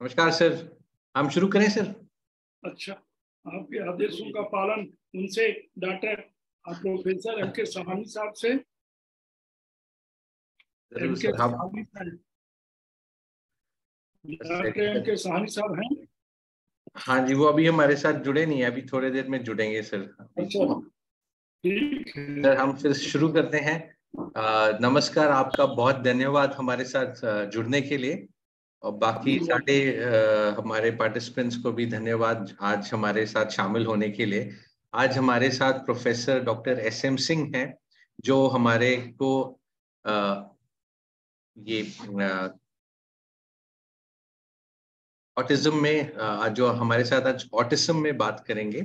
नमस्कार सर, हम शुरू करें सर। अच्छा, आपके आदेशों का पालन उनसे डॉक्टर प्रोफेसर एम.के. सहानी साहब से जरूर सर। हम डॉक्टर एम.के. सहानी साहब हैं? हाँ जी, वो अभी हमारे साथ जुड़े नहीं है, अभी थोड़ी देर में जुड़ेंगे सर। अच्छा, ठीक है सर, हम फिर शुरू करते हैं। नमस्कार, आपका बहुत धन्यवाद हमारे साथ जुड़ने के लिए, और बाकी सारे हमारे पार्टिसिपेंट्स को भी धन्यवाद आज हमारे साथ शामिल होने के लिए। आज हमारे साथ प्रोफेसर डॉक्टर एस.एम. सिंह हैं, जो हमारे को ये ऑटिज्म में जो हमारे साथ आज ऑटिज्म में बात करेंगे।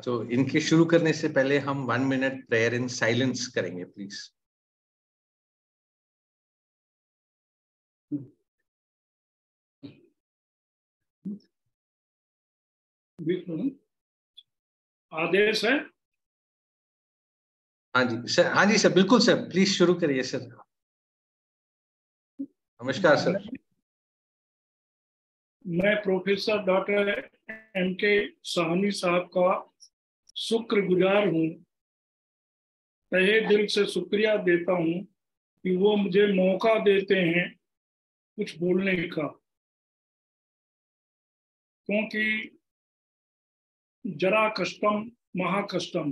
तो इनके शुरू करने से पहले हम 1 मिनट प्रेयर इन साइलेंस करेंगे प्लीज। आदेश है। हाँ जी सर, हाँ जी सर, बिल्कुल सर, प्लीज शुरू करिए सर। नमस्कार सर। मैं प्रोफेसर डॉक्टर एम.के. सहानी साहब का शुक्रगुजार हूँ, तहे दिल से शुक्रिया देता हूँ कि वो मुझे मौका देते हैं कुछ बोलने का, क्योंकि जरा कष्टम महाकष्टम,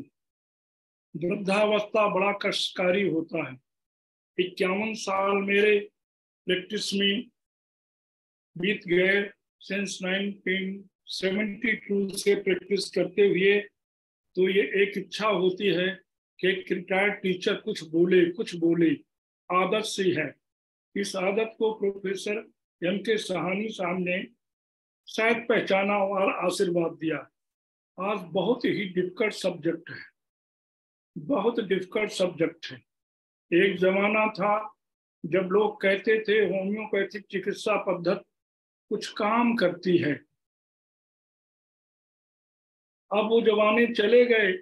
वृद्धावस्था बड़ा कष्टकारी होता है। 51 साल मेरे प्रैक्टिस में बीत गए, सिंस 1972 से प्रैक्टिस करते हुए। तो ये एक इच्छा होती है कि एक रिटायर्ड टीचर कुछ बोले, आदत सी है। इस आदत को प्रोफेसर एम.के. सहानी साहब ने शायद पहचाना और आशीर्वाद दिया। आज बहुत ही डिफिकल्ट सब्जेक्ट है, बहुत डिफिकल्ट सब्जेक्ट है। एक जमाना था जब लोग कहते थे होम्योपैथिक चिकित्सा पद्धति कुछ काम करती है। अब वो जमाने चले गए,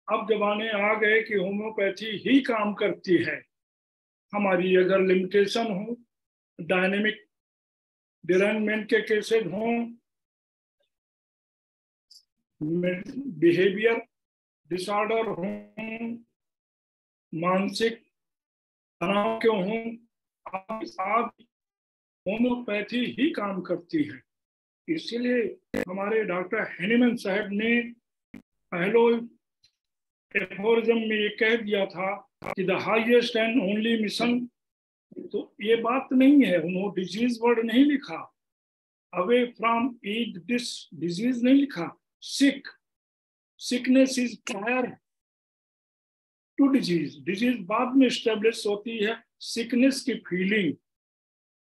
अब जमाने आ गए कि होम्योपैथी ही काम करती है। हमारी अगर लिमिटेशन हो, डायनेमिक डिराइनमेंट के केसेस हों, बिहेवियर डिसऑर्डर हों, मानसिक तनाव के हों, आप होम्योपैथी ही काम करती है। इसलिए हमारे डॉक्टर हैनीमैन साहब ने पहले एफोरिज्म में ये कह दिया था कि the highest and only mission. तो ये बात नहीं है, उन्होंने डिजीज वर्ड नहीं लिखा, away from each this disease नहीं लिखा, sickness is prior to disease. Disease बाद में स्टेब्लिश होती है, सिकनेस की फीलिंग।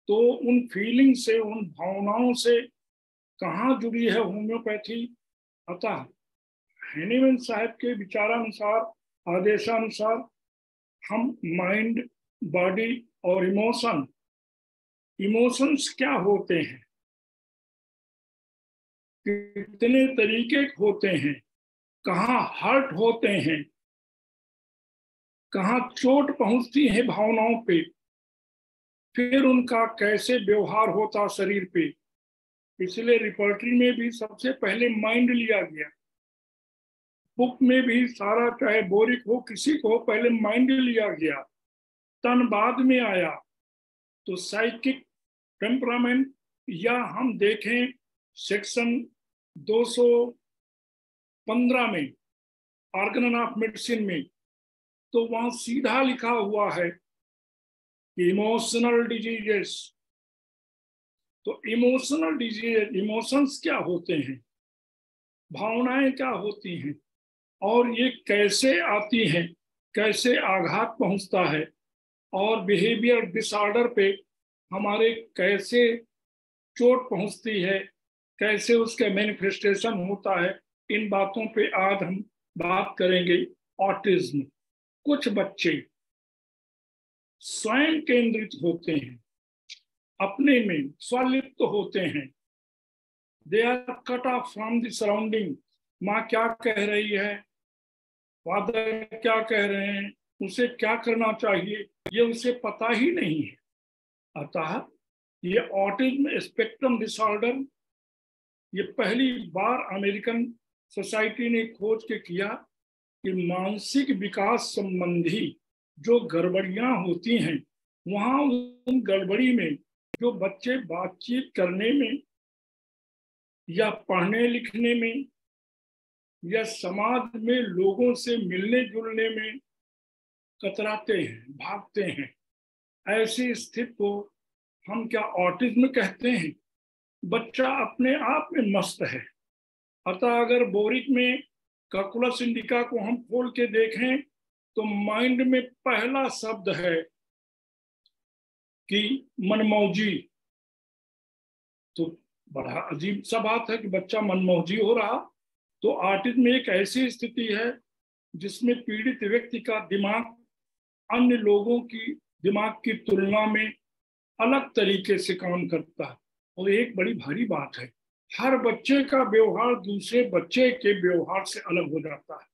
तो उन फीलिंग से, उन भावनाओं से कहाँ जुड़ी है होम्योपैथी। अतः हैनीमैन साहब के विचारानुसार, आदेशानुसार हम माइंड, बॉडी और इमोशंस क्या होते हैं, कितने तरीके होते हैं, कहाँ हर्ट होते हैं, कहाँ चोट पहुंचती है भावनाओं पे, फिर उनका कैसे व्यवहार होता शरीर पे। इसलिए रिपर्टरी में भी सबसे पहले माइंड लिया गया, बुक में भी सारा, चाहे बोरिक हो किसी को, पहले माइंड लिया गया, तन बाद में आया। तो साइकिक टेम्परामेंट, या हम देखें सेक्शन 215 में ऑर्गन ऑफ मेडिसिन में, तो वहां सीधा लिखा हुआ है कि इमोशनल डिजीजेस। तो इमोशनल डिजीज, इमोशंस क्या होते हैं, भावनाएं क्या होती हैं, और ये कैसे आती हैं, कैसे आघात पहुंचता है, और बिहेवियर डिसऑर्डर पे हमारे कैसे चोट पहुंचती है, कैसे उसका मैनिफेस्टेशन होता है। इन बातों पे आज हम बात करेंगे। ऑटिज्म, कुछ बच्चे स्वयं केंद्रित होते हैं, अपने में स्वलिप्त होते हैं। They are cut off from the surrounding. माँ क्या कह रही है, फादर क्या कह रहे हैं, उसे क्या करना चाहिए, ये उसे पता ही नहीं है। अतः ये ऑटिज्म स्पेक्ट्रम डिसऑर्डर ये पहली बार अमेरिकन सोसाइटी ने खोज के किया कि मानसिक विकास संबंधी जो गड़बड़ियां होती हैं, वहां उन गड़बड़ी में जो बच्चे बातचीत करने में या पढ़ने लिखने में या समाज में लोगों से मिलने जुलने में कतराते हैं, भागते हैं, ऐसी स्थिति को हम क्या ऑटिज्म कहते हैं? बच्चा अपने आप में मस्त है। अतः अगर बोरिक में कैलकुलस इंडिका को हम खोल के देखें तो माइंड में पहला शब्द है कि मनमौजी। तो बड़ा अजीब सा बात है कि बच्चा मनमौजी हो रहा। तो ऑटिज्म एक ऐसी स्थिति है जिसमें पीड़ित व्यक्ति का दिमाग अन्य लोगों की दिमाग की तुलना में अलग तरीके से काम करता है। और एक बड़ी भारी बात है, हर बच्चे का व्यवहार दूसरे बच्चे के व्यवहार से अलग हो जाता है।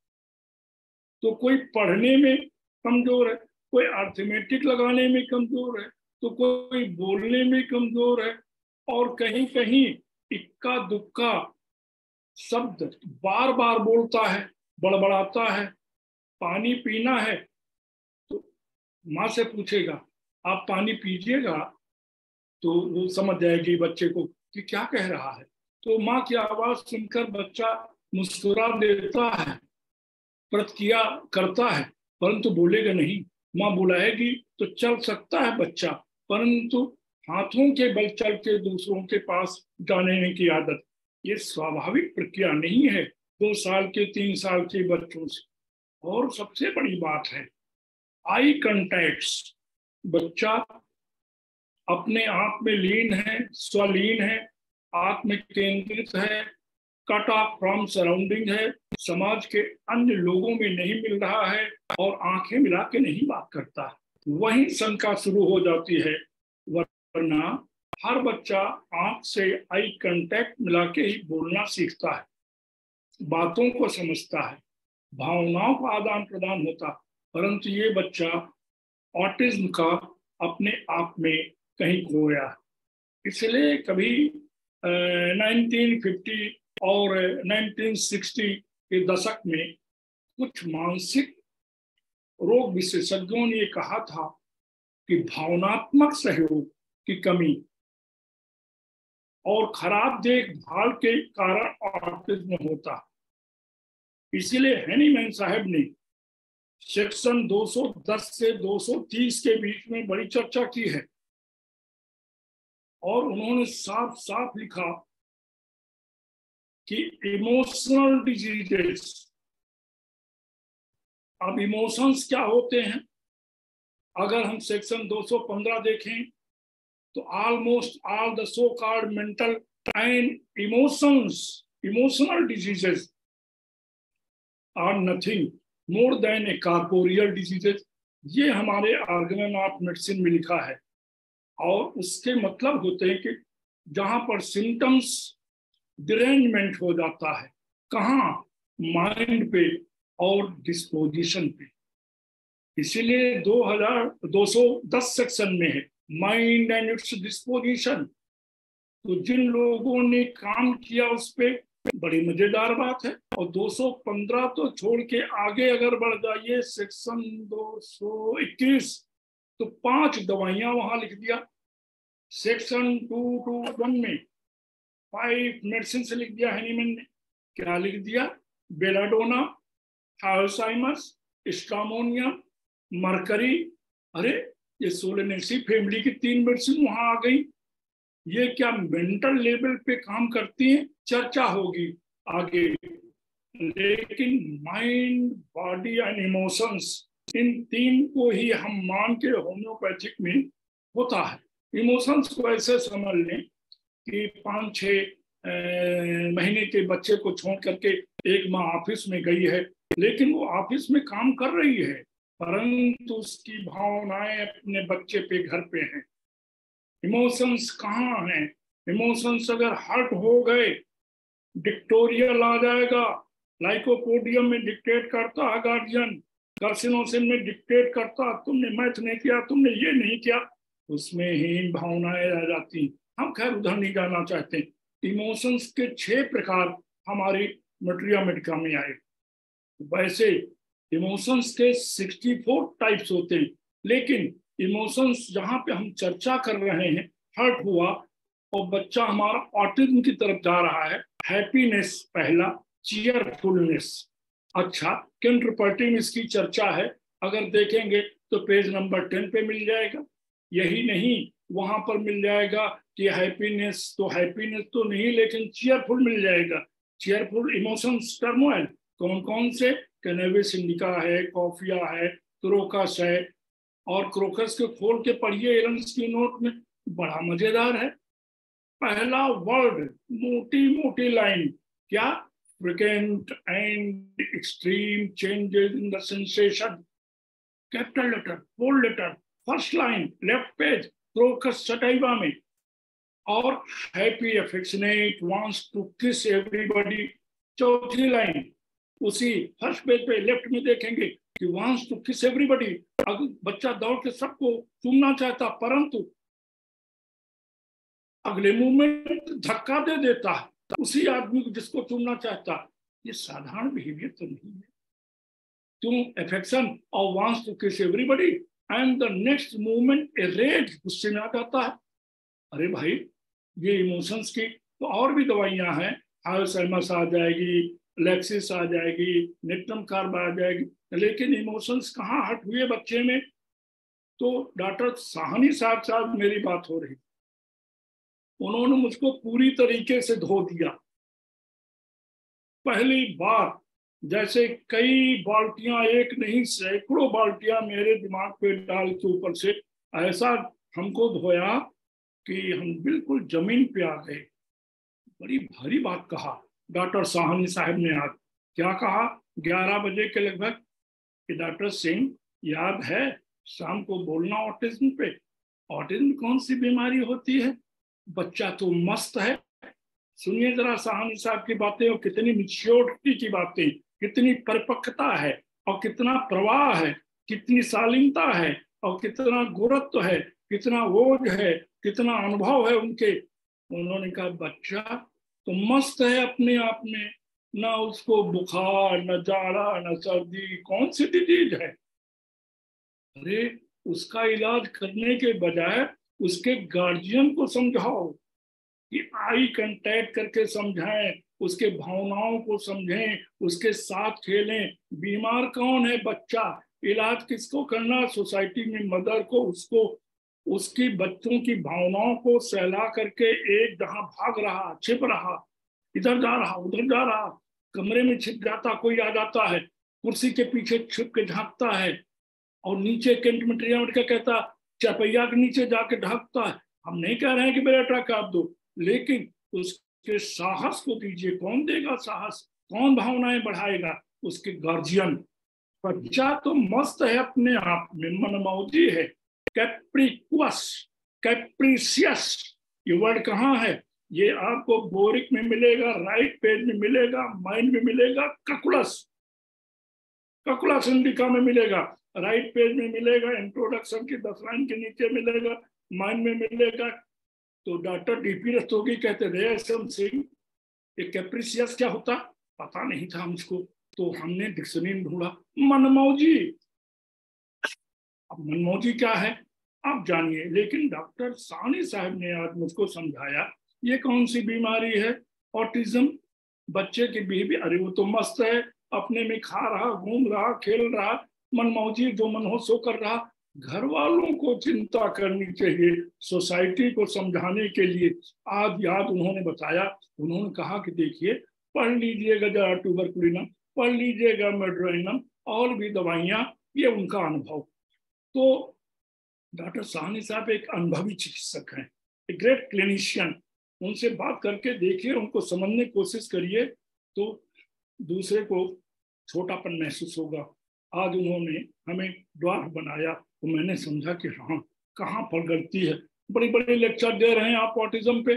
तो कोई पढ़ने में कमजोर है, कोई अर्थमेटिक लगाने में कमजोर है, तो कोई बोलने में कमजोर है, और कहीं कहीं इक्का दुक्का शब्द बार बार बोलता है, बड़बड़ाता है। पानी पीना है तो माँ से पूछेगा आप पानी पीजिएगा, तो वो समझ जाएगी बच्चे को कि क्या कह रहा है। तो माँ की आवाज सुनकर बच्चा मुस्कुरा देता है, प्रतिक्रिया करता है, परंतु बोलेगा नहीं। माँ बुलाएगी तो चल सकता है बच्चा, परंतु हाथों के बल चल के दूसरों के पास जाने की आदत ये स्वाभाविक प्रक्रिया नहीं है 2 साल के 3 साल के बच्चों से। और सबसे बड़ी बात है आई कंटैक्ट्स। बच्चा अपने आप में लीन है, स्वलीन है, आत्म केंद्रित है, कट ऑफ फ्रॉम सराउंडिंग है, समाज के अन्य लोगों में नहीं मिल रहा है और आंखें मिला के नहीं बात करता। वहीं शंका शुरू हो जाती है, वरना हर बच्चा आंख से आई कांटेक्ट मिला के ही बोलना सीखता है, बातों को समझता है, भावनाओं का आदान प्रदान होता। परंतु ये बच्चा ऑटिज्म का अपने आप में कहीं खोया। इसलिए कभी 1950 और 1960 के दशक में कुछ मानसिक रोग विशेषज्ञों ने कहा था कि भावनात्मक सहयोग की कमी और खराब देखभाल के कारण ऑटिज्म होता। इसीलिए हैनीमैन साहब ने सेक्शन 210 से 230 के बीच में बड़ी चर्चा की है और उन्होंने साफ साफ लिखा कि इमोशनल डिजीजेस। अब इमोशंस क्या होते हैं? अगर हम सेक्शन 215 देखें तो almost all the so called mental and emotional diseases are nothing more than a corporeal diseases. ये हमारे आर्गन ऑफ मेडिसिन में लिखा है। और उसके मतलब होते हैं कि जहां पर सिम्टम्स डिरेंजमेंट हो जाता है, कहाँ? माइंड पे और डिस्पोजिशन पे। इसीलिए 210 सेक्शन में है माइंड एंड इट्स डिस्पोजिशन। तो जिन लोगों ने काम किया उस पे बड़ी मजेदार बात है। और 215 तो छोड़ के आगे अगर बढ़ जाइए सेक्शन 221 तो 5 दवाइयां वहां लिख दिया। सेक्शन 221 में 5 मेडिसिन से लिख दिया हैनीमैन ने। क्या लिख दिया? Belladonna, Alzheimer's, stramonium, mercury. अरे ये सोलेनेसी फैमिली की 3 मेडिसिन वहां आ गई। ये क्या मेंटल लेवल पे काम करती हैं? चर्चा होगी आगे। लेकिन माइंड, बॉडी एंड इमोशंस, इन 3 को ही हम मान के होम्योपैथिक में होता है। इमोशंस को ऐसे समझ लें कि 5-6 महीने के बच्चे को छोड़ करके एक माँ ऑफिस में गई है, लेकिन वो ऑफिस में काम कर रही है, परंतु उसकी भावनाएं अपने बच्चे पे, घर पे हैं। इमोशंस कहाँ हैं? इमोशंस अगर हर्ट हो गए, डिक्टोरियल आ जाएगा। लाइकोपोडियम में डिक्टेट करता है गार्जियन, कार्सिनोसिन में डिक्टेट करता तुमने मैथ नहीं किया, तुमने ये नहीं किया। उसमें हीन भावनाएं आ जाती। हम खैर उधर नहीं जाना चाहते। इमोशंस के 6 प्रकार हमारी मटेरिया मेडिका में आए। वैसे इमोशंस के 64 टाइप्स होते हैं, लेकिन इमोशंस जहां पे हम चर्चा कर रहे हैं, हर्ट हुआ और बच्चा हमारा ऑटिज्म की तरफ जा रहा है, हैप्पीनेस पहला, चीयरफुलनेस। अच्छा, किंडर पार्टी में इसकी चर्चा है, अगर देखेंगे तो पेज नंबर 10 पे मिल जाएगा। यही नहीं, वहां पर मिल जाएगा कि हैप्पीनेस तो नहीं, लेकिन चीयरफुल मिल जाएगा। चीयरफुल इमोशंस टर्मोइल कौन कौन से? कैनबिस इंडिका है, कॉफिया है, क्रोकस है। और क्रोकस के खोल के पढ़िए एरन्स की नोट में, बड़ा मजेदार है। पहला वर्ड, मोटी मोटी लाइन, क्या? frequent and extreme changes in the sensation, capital letter, bold letter, first line, left page, crocus sativa में। और happy, affectionate, wants to kiss everybody, चौथी लाइन उसी फर्स्ट पेज पे लेफ्ट में देखेंगे कि wants to kiss everybody, अगर बच्चा दौड़ के सबको चूमना चाहता, परंतु अगले मूवमेंट धक्का दे देता है उसी आदमी को जिसको चुनना चाहता। ये साधारण बिहेवियर तो नहीं है। क्यों? अफेक्शन और wants to kiss everybody and the next movement rage, गुस्से में आ जाता है। अरे भाई, ये इमोशंस की तो और भी दवाइयां हैं, हायोसैमस आ जाएगी, लेक्सिस आ जाएगी, निट्रम कार्ब आ जाएगी, लेकिन इमोशंस कहाँ हट हुए बच्चे में? तो डॉक्टर साहनी साहब मेरी बात हो रही, उन्होंने मुझको पूरी तरीके से धो दिया। पहली बार जैसे कई बाल्टियां, एक नहीं सैकड़ों बाल्टियां मेरे दिमाग पे डाल के ऊपर से ऐसा हमको धोया कि हम बिल्कुल जमीन पे आ गए। बड़ी भारी बात कहा डॉक्टर साहनी साहब ने। आज क्या कहा? 11 बजे के लगभग कि डॉक्टर सिंह, याद है शाम को बोलना ऑटिज्म पे। ऑटिज्म कौन सी बीमारी होती है? बच्चा तो मस्त है। सुनिए जरा साहनी साहब की बातें, और कितनी मैच्योरिटी की बातें, कितनी परिपक्वता है, और कितना प्रवाह है, कितनी शालीनता है, और कितना गुरुत्व है, कितना ओज है, कितना अनुभव है उनके। उन्होंने कहा बच्चा तो मस्त है अपने आप में, ना उसको बुखार, न जाड़ा, न सर्दी, कौन सी डिजीज है? अरे उसका इलाज करने के बजाय उसके गार्जियन को समझाओ, कि आई कांटेक्ट करके समझाएं, उसके भावनाओं को समझें, उसके साथ खेलें। बीमार कौन है? बच्चा। इलाज किसको करना? सोसाइटी में मदर को, उसको उसकी बच्चों की भावनाओं को सहला करके, एक जहां भाग रहा, छिप रहा, इधर जा रहा, उधर जा रहा, कमरे में छिप जाता, कोई आ जाता है, कुर्सी के पीछे छुप के झांकता है, और नीचे मटेरिया का कहता चपैया के नीचे जाके ढकता है। हम नहीं कह रहे हैं कि बेटा काट दो, लेकिन उसके साहस को दीजिए। कौन देगा साहस? कौन भावनाएं बढ़ाएगा? उसके गार्जियन। बच्चा तो मस्त है अपने आप में, मनमौजी है, कैप्रिक्वस, कैप्रिसियस। ये वर्ड कहाँ है? ये आपको बोरिक में मिलेगा, राइट पेज में मिलेगा, माइंड में मिलेगा, ककुलस, ककुलस इंडिका में मिलेगा, राइट पेज में मिलेगा, इंट्रोडक्शन की 10 लाइन के नीचे मिलेगा, माइंड में मिलेगा। तो डॉक्टर डीपी रस्तोगी कहते थे एसएम सिंह, ये कैप्रिसियस क्या होता? पता नहीं था मुझको, तो हमने डिक्शनरी में ढूंढा, मनमौजी। अब मनमौजी क्या है आप जानिए, लेकिन डॉक्टर सानी साहब ने आज मुझको समझाया ये कौन सी बीमारी है, ऑटिज्म। बच्चे की बिहेवियर, अरे वो तो मस्त है, अपने में खा रहा, घूम रहा, खेल रहा, मनमौजी, जो मन हो सो कर रहा। घर वालों को चिंता करनी चाहिए, सोसाइटी को समझाने के लिए। आज याद उन्होंने बताया, उन्होंने कहा कि देखिए पढ़ लीजिएगा जरा ट्यूबरकुलिनम, पढ़ लीजिएगा मेड्रोइनम, और भी दवाइयां, ये उनका अनुभव। तो डॉक्टर साहनी साहब एक अनुभवी चिकित्सक हैं, एक ग्रेट क्लिनिशियन। उनसे बात करके देखिए, उनको समझने की कोशिश करिए, तो दूसरे को छोटापन महसूस होगा। आज उन्होंने हमें ड्वार्फ बनाया, तो मैंने समझा कि हाँ, कहाँ पर गलती है। बड़ी बड़ी लेक्चर दे रहे हैं आप ऑटिज्म पे।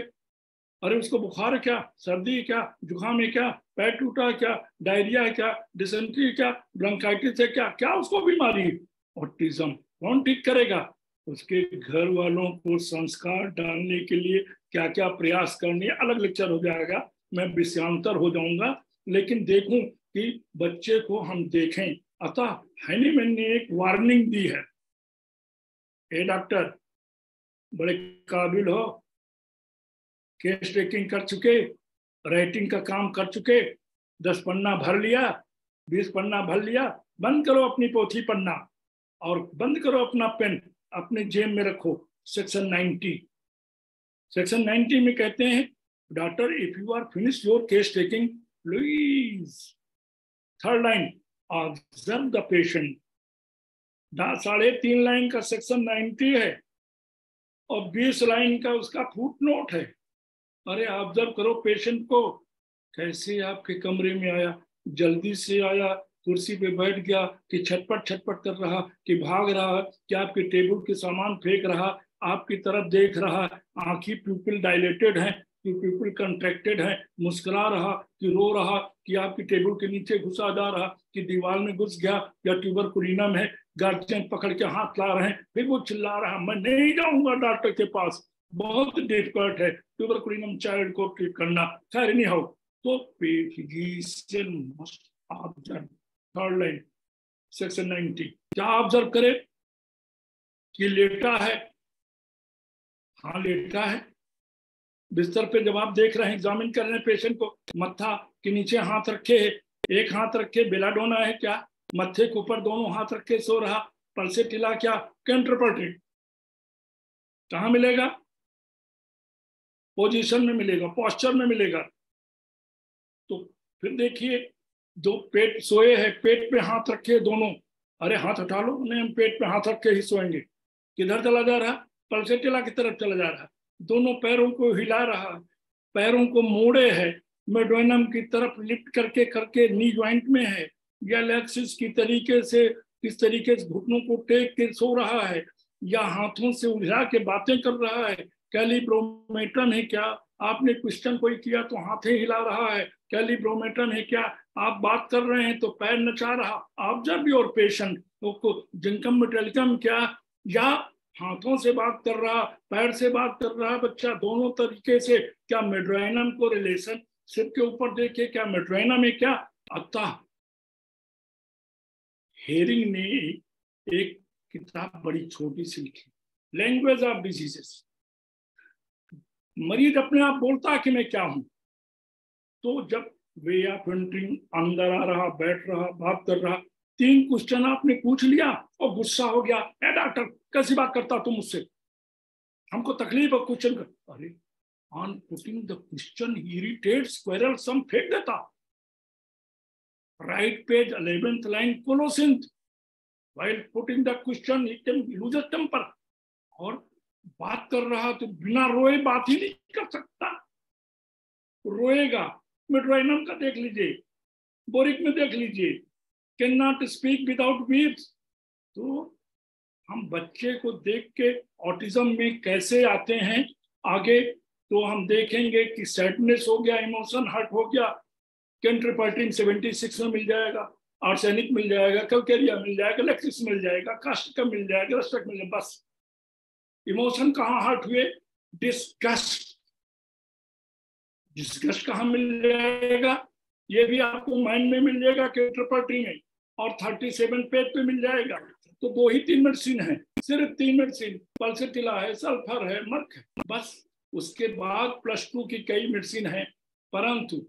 अरे उसको बुखार है क्या, सर्दी है क्या, जुकाम है क्या, पैर टूटा है क्या, डायरिया है क्या, डिसेंट्री है क्या, ब्रोंकाइटिस है क्या, क्या उसको बीमारी है? ऑटिज्म। कौन ठीक करेगा? उसके घर वालों को संस्कार डालने के लिए क्या क्या प्रयास करने, अलग लेक्चर हो जाएगा, मैं विषयांतर हो जाऊंगा। लेकिन देखूं कि बच्चे को हम देखें। अतः हैनीमैन ने एक वार्निंग दी है, ए डॉक्टर बड़े काबिल हो, केस टेकिंग कर चुके, राइटिंग का काम कर चुके, 10 पन्ना भर लिया, 20 पन्ना भर लिया, बंद करो अपनी पोथी पन्ना और बंद करो अपना पेन, अपने जेब में रखो। सेक्शन 90 में कहते हैं, doctor if you are finish your case taking please, 3rd line, observe the patient. 3.5 line का सेक्शन 90 है और 20 लाइन का उसका फुट नोट है। अरे ऑब्जर्व करो पेशेंट को, कैसे आपके कमरे में आया, जल्दी से आया, कुर्सी पे बैठ गया कि छटपट कर रहा, कि भाग रहा, कि आपके टेबल के सामान फेंक रहा, आपकी तरफ देख रहा, आंखी प्यूपिल डायलेटेड है कि प्यूपिल कंट्रैक्टेड है, मुस्कुरा रहा कि रो रहा, कि आपकी टेबल के नीचे घुसा जा रहा, कि दीवार में घुस गया, या ट्यूबरकुलिनम है, गार्जियन पकड़ के हाथ ला रहे हैं, फिर वो चिल्ला रहा, मैं नहीं जाऊंगा डॉक्टर के पास, बहुत डिफिकल्ट है ट्यूबरकुलिनम चाइल्ड को ट्रीट करना। खैर नहीं हो तो physician must observe, 3rd line section 90। क्या ऑब्जर्व करे कि लेटा है, हाँ लेटा है बिस्तर पे, जब आप देख रहे हैं, एग्जामिन कर रहे हैं पेशेंट को, मत्था के नीचे हाथ रखे है, एक हाथ रखे बेलाडोना है क्या, मत्थे के ऊपर दोनों हाथ रखे सो रहा, पल्सेटिला क्या, कंट्रापर्टेड कहाँ मिलेगा, पोजीशन में मिलेगा, पोस्चर में मिलेगा। तो फिर देखिए, जो पेट सोए है, पेट पे हाथ रखे दोनों, अरे हाथ हटा लो, नहीं हम पेट पे हाथ रख के ही सोएंगे, किधर चला जा रहा, पल्सेटिला की तरफ चला जा रहा, दोनों पैरों को हिला रहा, पैरों को मोड़े है, मेडोनम की तरफ लिफ्ट करके करके नी ज्वाइंट में है, या लेक्सिस की तरीके से, किस तरीके से घुटनों को टेक के सो रहा है, या हाथों से उलझा के बातें कर रहा है, कैलिब्रोमेटन है क्या, आपने क्वेश्चन कोई किया तो हाथ ही हिला रहा है, कैलिब्रोमेटन है क्या, आप बात कर रहे हैं तो पैर नचा रहा, ऑब्जर्व योर पेशेंट, तो जिनकम मेटेलिकम क्या, या हाथों से बात कर रहा, पैर से बात कर रहा बच्चा, दोनों तरीके से, क्या मेड्राइनम को रिलेशन सिर के ऊपर देखिए, क्या मेड्राइनम है क्या। अतः हेरिंग ने एक किताब बड़ी छोटी सी लिखी, लैंग्वेज ऑफ डिजीजेस। मरीज अपने आप बोलता कि मैं क्या हूं, तो जब वे ऑफ एंट्रिंग अंदर आ रहा, बैठ रहा, बात कर रहा, 3 क्वेश्चन आपने पूछ लिया और गुस्सा हो गया, ए डॉक्टर कैसी बात करता तुम मुझसे, हमको तकलीफ है क्वेश्चन कर, अरे on putting the question he irritate स्क्वेरल सम फेंक देता। Right page 11th line colocynth, while putting the question he can lose his temper, और बात कर रहा तो बिना रोए बात ही नहीं कर सकता, रोएगा। मेड्राइनम का देख लीजिए, बोरिक में देख लीजिए, can not speak without weeps. तो हम बच्चे को देख के ऑटिज्म में कैसे आते हैं आगे, तो हम देखेंगे कि सैडनेस हो गया, इमोशन हर्ट हो गया, कंट्रीपर्टिन 76 में मिल जाएगा, आर्सेनिक मिल जाएगा, कैलकेरिया मिल जाएगा, लेक्सिस मिल जाएगा, कास्टिकम मिल जाएगा, रस्टक मिल जाएगा, बस। इमोशन कहाँ हर्ट हुए, डिस्गस्ट, डिस्गस्ट कहाँ मिल जाएगा, ये भी आपको माइंड में मिल जाएगा कंट्रीपर्टिन में, और 37 पेज पे मिल जाएगा। तो 2 ही 3 मेडिसिन है, सिर्फ 3 मेडिसिन, पल्सेटिला है, सल्फर है, मर्क है, बस। उसके बाद +2 की कई मेडिसिन है, परंतु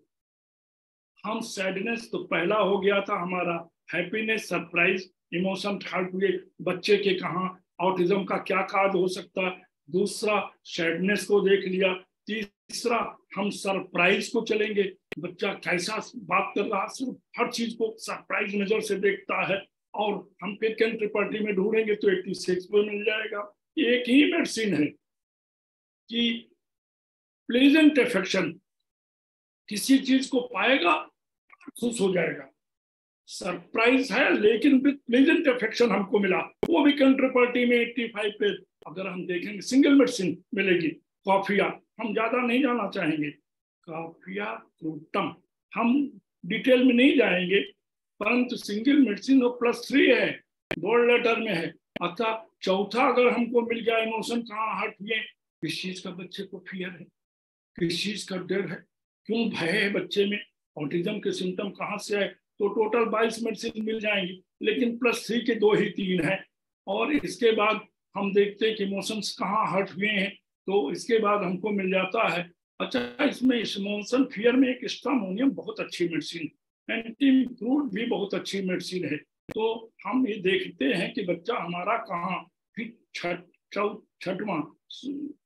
हम सैडनेस तो पहला हो गया था हमारा, हैप्पीनेस, सरप्राइज, इमोशन हर्ट हुए, बच्चे के कहाँ ऑटिज्म का क्या काज हो सकता, दूसरा सैडनेस को देख लिया, तीसरा हम सरप्राइज को चलेंगे, बच्चा कैसा बात कर रहा, सिर्फ हर चीज को सरप्राइज नजर से देखता है, और हम फिर कंट्रीपर्टी में ढूंढेंगे तो 86 पे मिल जाएगा। एक ही मेडिसिन है कि प्लेजेंट अफेक्शन, किसी चीज को पाएगा खुश हो जाएगा, सरप्राइज है लेकिन विद प्लेजेंट अफेक्शन हमको मिला, वो भी कंट्रीपर्टी में 85 पे। अगर हम देखेंगे सिंगल मेडिसिन मिलेगी, कॉफिया, हम ज्यादा नहीं जाना चाहेंगे, कॉफिया फ्रूटम, हम डिटेल में नहीं जाएंगे, परंतु सिंगल मेडिसिन और +3 है, बोल्ड लेटर में है, अच्छा, चौथा अगर हमको मिल गया इमोशन कहाँ हर्ट हुए, किस चीज का बच्चे को फियर है, किस चीज का डर है, क्यों भय है बच्चे में, ऑटिज्म के सिम्टम कहाँ से आए, तो टोटल 22 मेडिसिन मिल जाएंगी, लेकिन +3 के 2 ही 3 है। और इसके बाद हम देखते हैं कि इमोशंस कहाँ हर्ट हुए हैं, तो इसके बाद हमको मिल जाता है। अच्छा, इसमें इमोशन फियर में एक स्ट्रामोनियम बहुत अच्छी मेडिसिन, एंटी फ्रूट भी बहुत अच्छी मेडिसिन है। तो हम ये देखते हैं कि बच्चा हमारा कहाँ फिर छठवां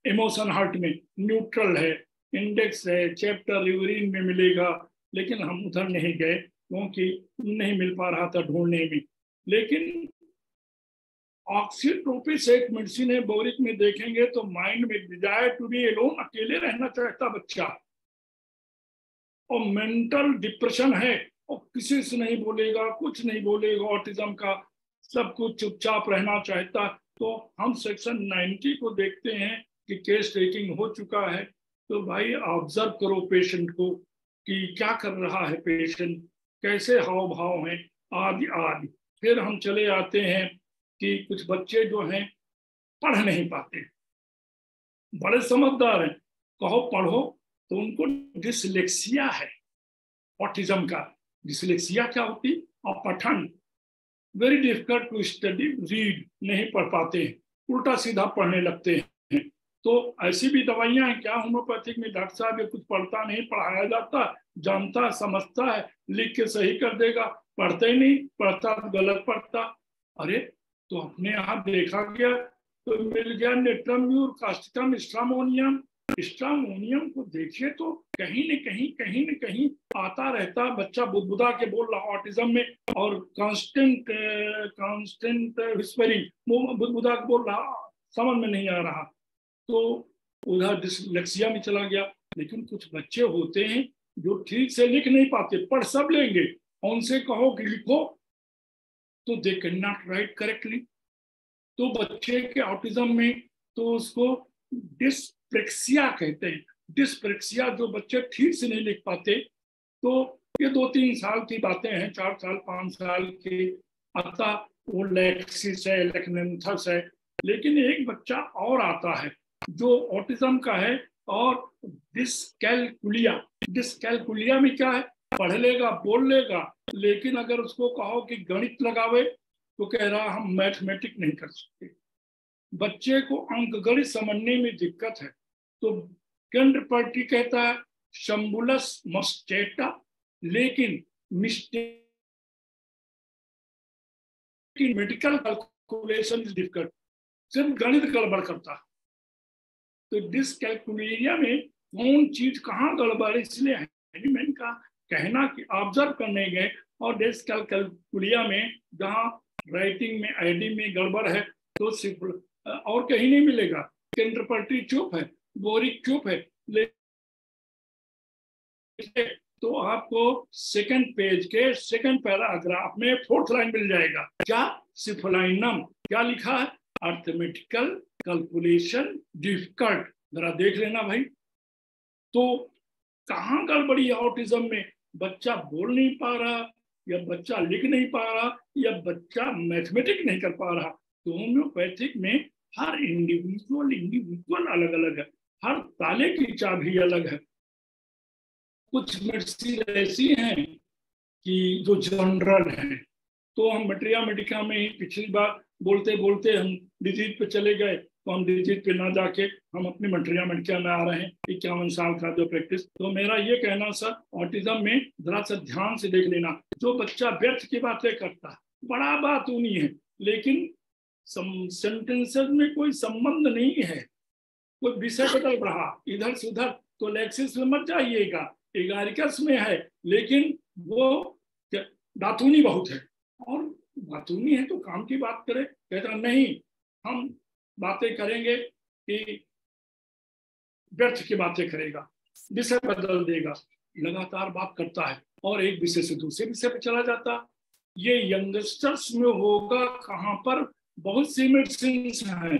इमोशन हर्ट में न्यूट्रल है, इंडेक्स है, चैप्टर यूरिन में मिलेगा, लेकिन हम उधर नहीं गए क्योंकि नहीं मिल पा रहा था ढूंढने में। लेकिन ऑक्सीटोसिस एक मेडिसिन है, बोरिक में देखेंगे तो माइंड में डिजायर टू बी एलोन, अकेले रहना चाहता बच्चा, और मेंटल डिप्रेशन है और किसी से नहीं बोलेगा, कुछ नहीं बोलेगा, ऑटिज्म का सब कुछ चुपचाप रहना चाहता। तो हम सेक्शन 90 को देखते हैं कि केस टेकिंग हो चुका है, तो भाई ऑब्जर्व करो पेशेंट को कि क्या कर रहा है पेशेंट, कैसे हाव भाव हैं, आदि आदि। फिर हम चले आते हैं कि कुछ बच्चे जो हैं पढ़ नहीं पाते, बड़े समझदार हैं, कहो पढ़ो तो उनको डिसलेक्सिया है, ऑटिज्म का। डिसलेक्सिया क्या होती, और पठन very difficult to study, read नहीं पढ़ पाते हैं, उल्टा सीधा पढ़ने लगते हैं। तो ऐसी भी दवाइयां हैं क्या होम्योपैथिक में, डॉक्टर साहब ये कुछ पढ़ता नहीं, पढ़ाया जाता, जानता समझता है, लिख के सही कर देगा, पढ़ता ही नहीं, पढ़ता गलत पढ़ता। अरे तो अपने यहाँ देखा गया तो मिल गया नेट्रम्यूर कास्टिकम स्ट्रामोनियम। स्ट्रामोनियम को देखिए तो कहीं न कहीं आता रहता, बच्चा बुदबुदा के बोल रहा ऑटिज्म में, और कांस्टेंट विस्परिंग बुदबुदा के बोल रहा, समझ में नहीं आ रहा, तो उधर डिसलेक्सिया में चला गया। लेकिन कुछ बच्चे होते हैं जो ठीक से लिख नहीं पाते, पढ़ सब लेंगे, उनसे कहो कि लिखो तो they can not right correctly. तो बच्चे के ऑटिज्म में तो उसको डिस्प्रेक्सिया कहते हैं। डिस्प्रेक्सिया, जो बच्चे ठीक से नहीं लिख पाते, तो ये 2-3 साल की बातें हैं, 4 साल 5 साल के, अतः वो लेक्सिस है, लेक्नेंथस है। लेकिन एक बच्चा और आता है जो ऑटिज्म का है, और डिस्कैलकुलिया। डिस्कैलकुलिया में क्या है, पढ़ लेगा बोल लेगा, लेकिन अगर उसको कहो कि गणित लगावे तो कह रहा हम मैथमेटिक नहीं कर सकते। बच्चे को अंक गणित समझने में दिक्कत है, तो केंद्रपर्टी कहता है शंबुलस मस्टेटा, लेकिन mistake medical calculation is difficult, सिर्फ गणित गड़बड़ करता। तो डिस्कैलकुलिया में कौन चीज कहाँ गड़बड़, इसलिए हैनीमैन का कहना कि ऑब्जर्व करने गए, और डिस्कैलकुलिया में जहाँ राइटिंग में आईडी में गड़बड़ है तो सिर्फ और कहीं नहीं मिलेगा। केंद्रपर्टी चुप है, बोरिक चुप है, तो आपको सेकंड पेज के सेकंड पैराग्राफ में 4th लाइन मिल जाएगा। क्या, सिफलाइनम क्या लिखा है, अर्थमेटिकल कैलकुलेशन डिफिकल्ट। जरा देख लेना भाई। तो कहाँ गड़बड़ी है ऑटिज्म में, बच्चा बोल नहीं पा रहा, या बच्चा लिख नहीं पा रहा, या बच्चा मैथमेटिक नहीं कर पा रहा। तो होम्योपैथिक में हर इंडिविजुअल अलग अलग है, हर ताले की चाबी अलग है। कुछ मेडिसिन ऐसी हैं कि जो जनरल है, तो हम मटेरिया मेडिका में ही पिछली बार बोलते बोलते हम डिजीज पे चले गए, तो हम डिजीज पे ना जाके हम अपनी मटेरिया मेडिका में आ रहे हैं, 51 साल का जो प्रैक्टिस। तो मेरा ये कहना सर, ऑटिज्म में जरा सा ध्यान से देख लेना, जो बच्चा व्यर्थ की बातें करता है, बड़ा बात नहीं है, लेकिन सेंटेंसेस में कोई संबंध नहीं है, कोई विषय बदल रहा इधर से उधर, तो लेक्सिस में मत जाइएगा, एगारिकस में है, लेकिन वो दातूनी बहुत है, और दातूनी है तो काम की बात करे, कहता नहीं हम बातें करेंगे कि व्यर्थ की बातें करेगा, विषय बदल देगा, लगातार बात करता है और एक विषय से दूसरे विषय पे चला जाता। ये यंगस्टर्स में होगा कहाँ पर, बहुत सी मेडिसिन हैं,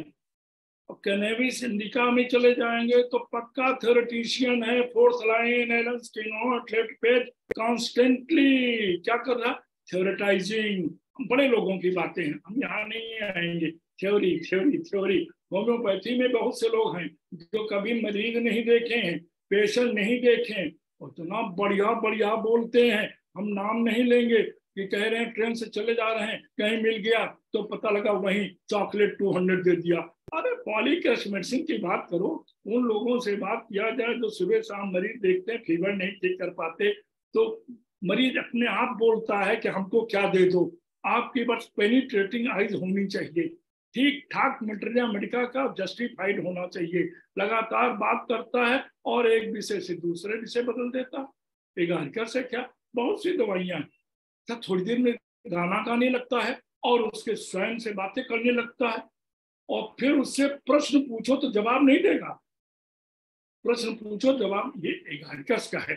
कैनेबिस इंडिका में चले जाएंगे तो पक्का थेरेटिशियन है, 4th line, Allen keynote, left page, constantly क्या कर रहा, थेरेटाइजिंग, बड़े लोगों की बातें हैं, हम यहाँ नहीं आएंगे। Theory theory theory. होम्योपैथी में बहुत से लोग हैं जो कभी मरीज नहीं देखे हैं, पेशेंट नहीं देखे हैं, उतना बढ़िया बढ़िया बोलते हैं। हम नाम नहीं लेंगे कि कह रहे हैं ट्रेन से चले जा रहे हैं, कहीं मिल गया तो पता लगा वहीं चॉकलेट 200 दे दिया। अरे पॉलीक्रश मेडिसिन की बात करो, उन लोगों से बात किया जाए जो सुबह शाम मरीज देखते हैं, फीवर नहीं ठीक कर पाते, तो मरीज अपने आप बोलता है कि हमको क्या दे दो। आपकी बस पेनिट्रेटिंग आइज होनी चाहिए, ठीक ठाक मटेरिया मेडिका का जस्टिफाइड होना चाहिए। लगातार बात करता है और एक विषय से दूसरे विषय बदल देता है। एगारकर से क्या, बहुत सी दवाइयां, थोड़ी देर में गाना गाने लगता है और उसके स्वयं से बातें करने लगता है, और फिर उससे प्रश्न पूछो तो जवाब नहीं देगा। प्रश्न पूछो जवाब, ये एगारकर का है।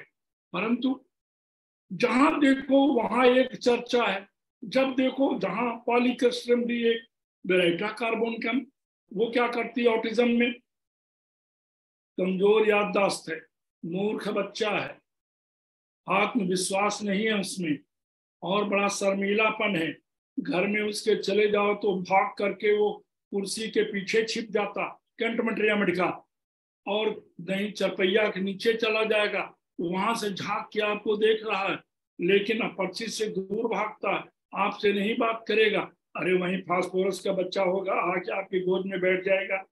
परंतु जहां देखो वहां एक चर्चा है, जब देखो जहां पॉलीक्रस्ट्रम भी एक बेरेटा कार्बोन कम, वो क्या करती है ऑटिज्म में, कमजोर याददाश्त है, मूर्ख बच्चा है, आत्मविश्वास नहीं है उसमें, और बड़ा शर्मीलापन है। घर में उसके चले जाओ तो भाग करके वो कुर्सी के पीछे छिप जाता, कैंट मटेरिया मेडिका, और कहीं चरपैया के नीचे चला जाएगा, वहां से झांक के आपको देख रहा है, लेकिन अपरिचित से दूर भागता है, आपसे नहीं बात करेगा। अरे वहीं फास्फोरस का बच्चा होगा, आके आपकी गोद में बैठ जाएगा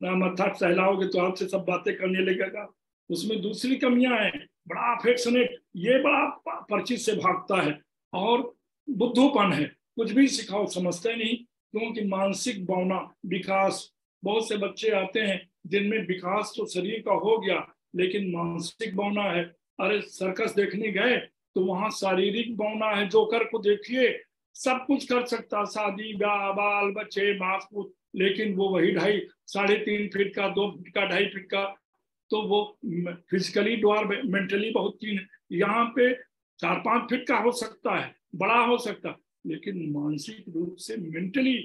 ना, मत्था सहलाओगे तो आपसे सब बातें करने लगेगा। उसमें दूसरी कमियां हैं, बड़ा अफेक्शनेट, ये बड़ा परिचित से भागता है, और बुद्धूपन है, कुछ भी सिखाओ समझते नहीं, क्योंकि मानसिक भावना विकास, बहुत से बच्चे आते हैं जिनमें विकास तो शरीर का हो गया लेकिन मानसिक भावना है। अरे सर्कस देखने गए तो वहां शारीरिक भावना है, जोकर को देखिए, सब कुछ कर सकता, शादी ब्याह बाल बच्चे मांस, लेकिन वो वही 2.5 3.5 फीट का, 2 फीट का, 2.5 फीट का, तो वो फिजिकली ड्वार्फ, मेंटली बहुत तीन। यहाँ पे 4-5 फीट का हो सकता है, बड़ा हो सकता, लेकिन मानसिक रूप से मेंटली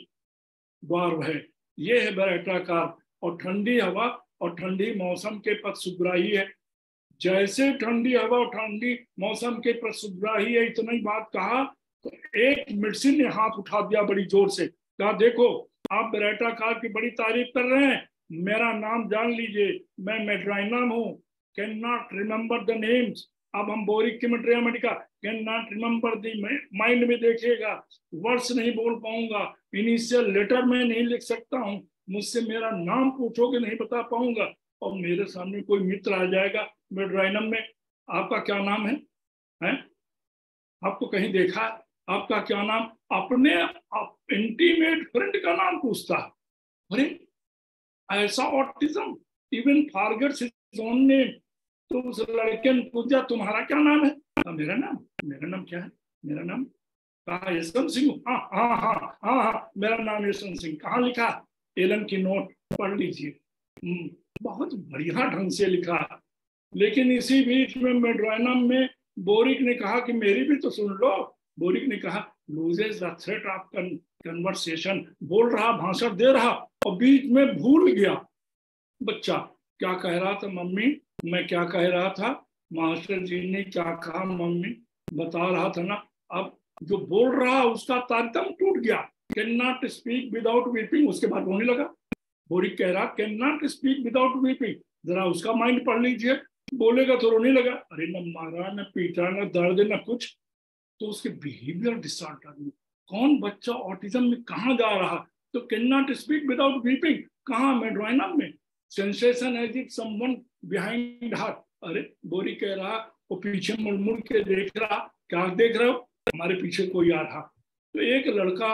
ड्वार्फ है। ये है बेरेटा कार्ब। और ठंडी हवा और ठंडी मौसम के पथसुग्राही है। जैसे ठंडी हवा और ठंडी मौसम के पथसुग्राही है, इतना ही बात कहा तो एक मेडिसिन ने हाथ उठा दिया बड़ी जोर से, कहा देखो आप बेरेटा कार्ब की बड़ी तारीफ कर रहे हैं, मेरा नाम जान लीजिए, मैं मेड्राइनम हूँ, can not remember the names. अब हम बोरिक की materia Medica, can not remember the mind में देखिएगा, वर्ड्स नहीं बोल पाऊंगा, इनिशियल लेटर में नहीं लिख सकता हूँ, मुझसे मेरा नाम पूछोगे नहीं बता पाऊंगा, और मेरे सामने कोई मित्र आ जाएगा मेड्राइनम में, आपका क्या नाम है? आपको कहीं देखा, आपका क्या नाम, अपने इंटीमेट फ्रेंड का नाम पूछता। अरे ऐसा autism, even forgets his own name. तो उस लड़के ने पूछा तुम्हारा क्या नाम है? मेरा नाम क्या है? मेरा नाम कहा यशवंत सिंह। हाँ हाँ हाँ हाँ हाँ, मेरा नाम यशवंत सिंह। कहाँ लिखा? एलन की नोट पढ़ लीजिए, बहुत बढ़िया ढंग से लिखा। लेकिन इसी बीच में मेड्राइनम में बोरिक ने कहा कि मेरी भी तो सुन लो। बोरिक ने कहा loses the thread of conversation, बोल रहा, भाषण दे रहा, और बीच में भूल गया बच्चा क्या कह रहा था। मम्मी मैं क्या कह रहा था, मास्टर जी ने क्या कहा, मम्मी बता रहा था ना। अब जो बोल रहा उसका तारतम्य टूट गया, can not speak without weeping, उसके बाद रोने लगा। बोरिक कह रहा can not speak without weeping, जरा उसका माइंड पढ़ लीजिए, बोलेगा तो रोने लगा। अरे न मारा न पीटा न दर्द न कुछ, तो उसके बिहेवियर डिसऑर्डर में कौन बच्चा ऑटिज्म में कहाँ जा रहा। तो can not speak without weeping कहाँ? मेड्राइनम में sensation as if someone behind her. अरे बोरी कह रहा, वो पीछे मुड़ मुड़ के देख रहा, क्या देख रहे हो? हमारे पीछे कोई आ रहा। तो एक लड़का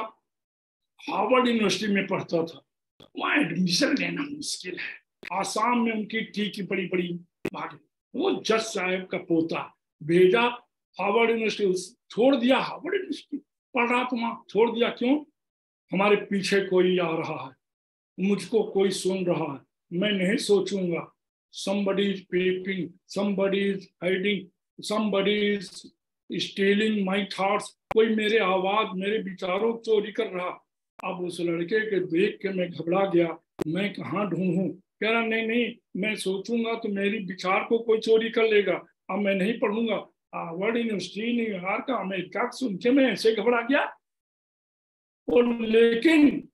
हार्वर्ड यूनिवर्सिटी में पढ़ता था, वहां एडमिशन लेना मुश्किल है, आसाम में उनकी टी की बड़ी बड़ी बात, वो जज साहब का पोता भेजा हार्वर्ड यूनिवर्सिटी, छोड़ दिया हार्वर्ड यूनिवर्सिटी, पढ़ रहा था वहां, छोड़ दिया। क्यों? हमारे पीछे कोई आ रहा है, मुझको कोई सुन रहा है, मैं नहीं सोचूंगा। somebody is peeping, somebody is hiding, somebody is stealing my thoughts, कोई मेरे आवाज मेरे विचारों को चोरी कर रहा। अब उस लड़के के देख के मैं घबरा गया, मैं कहाँ ढूंढूं? कह रहा नहीं नहीं, मैं सोचूंगा तो मेरी विचार को कोई चोरी कर लेगा, अब मैं नहीं पढ़ूंगा। हार्वर्ड यूनिवर्सिटी न्यूयॉर्क अमेरिका सुन के मैं ऐसे घबरा गया। और लेकिन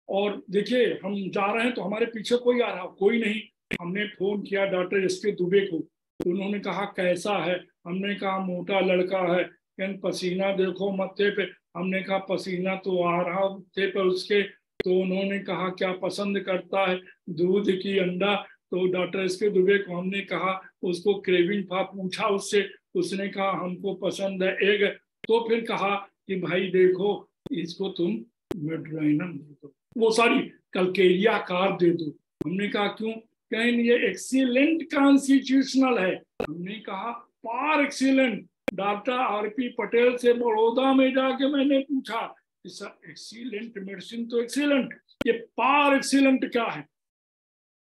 और देखिए हम जा रहे हैं तो हमारे पीछे कोई आ रहा, कोई नहीं। हमने फोन किया डॉक्टर एसके दुबे को, तो उन्होंने कहा कैसा है? हमने कहा मोटा लड़का है, कहन पसीना देखो मत्थे पे। हमने कहा पसीना तो आ रहा मत्थे पे उसके। तो उन्होंने कहा क्या पसंद करता है, दूध की अंडा? तो डॉक्टर एसके दुबे को हमने कहा, उसको क्रेविंग था, पूछा उससे, उसने कहा हमको पसंद है एग। तो फिर कहा कि भाई देखो इसको तुम मेड्रोइनम दे दो, वो सॉरी कलकेरिया कार दे दो। हमने कहा क्यों? कहें ये एक्सीलेंट कॉन्स्टिट्यूशनल है। हमने कहा पार एक्सीलेंट। डॉक्टर आरपी पटेल से बड़ौदा में जाके मैंने पूछा, एक्सीलेंट मेडिसिन तो एक्सीलेंट, ये पार एक्सीलेंट क्या है?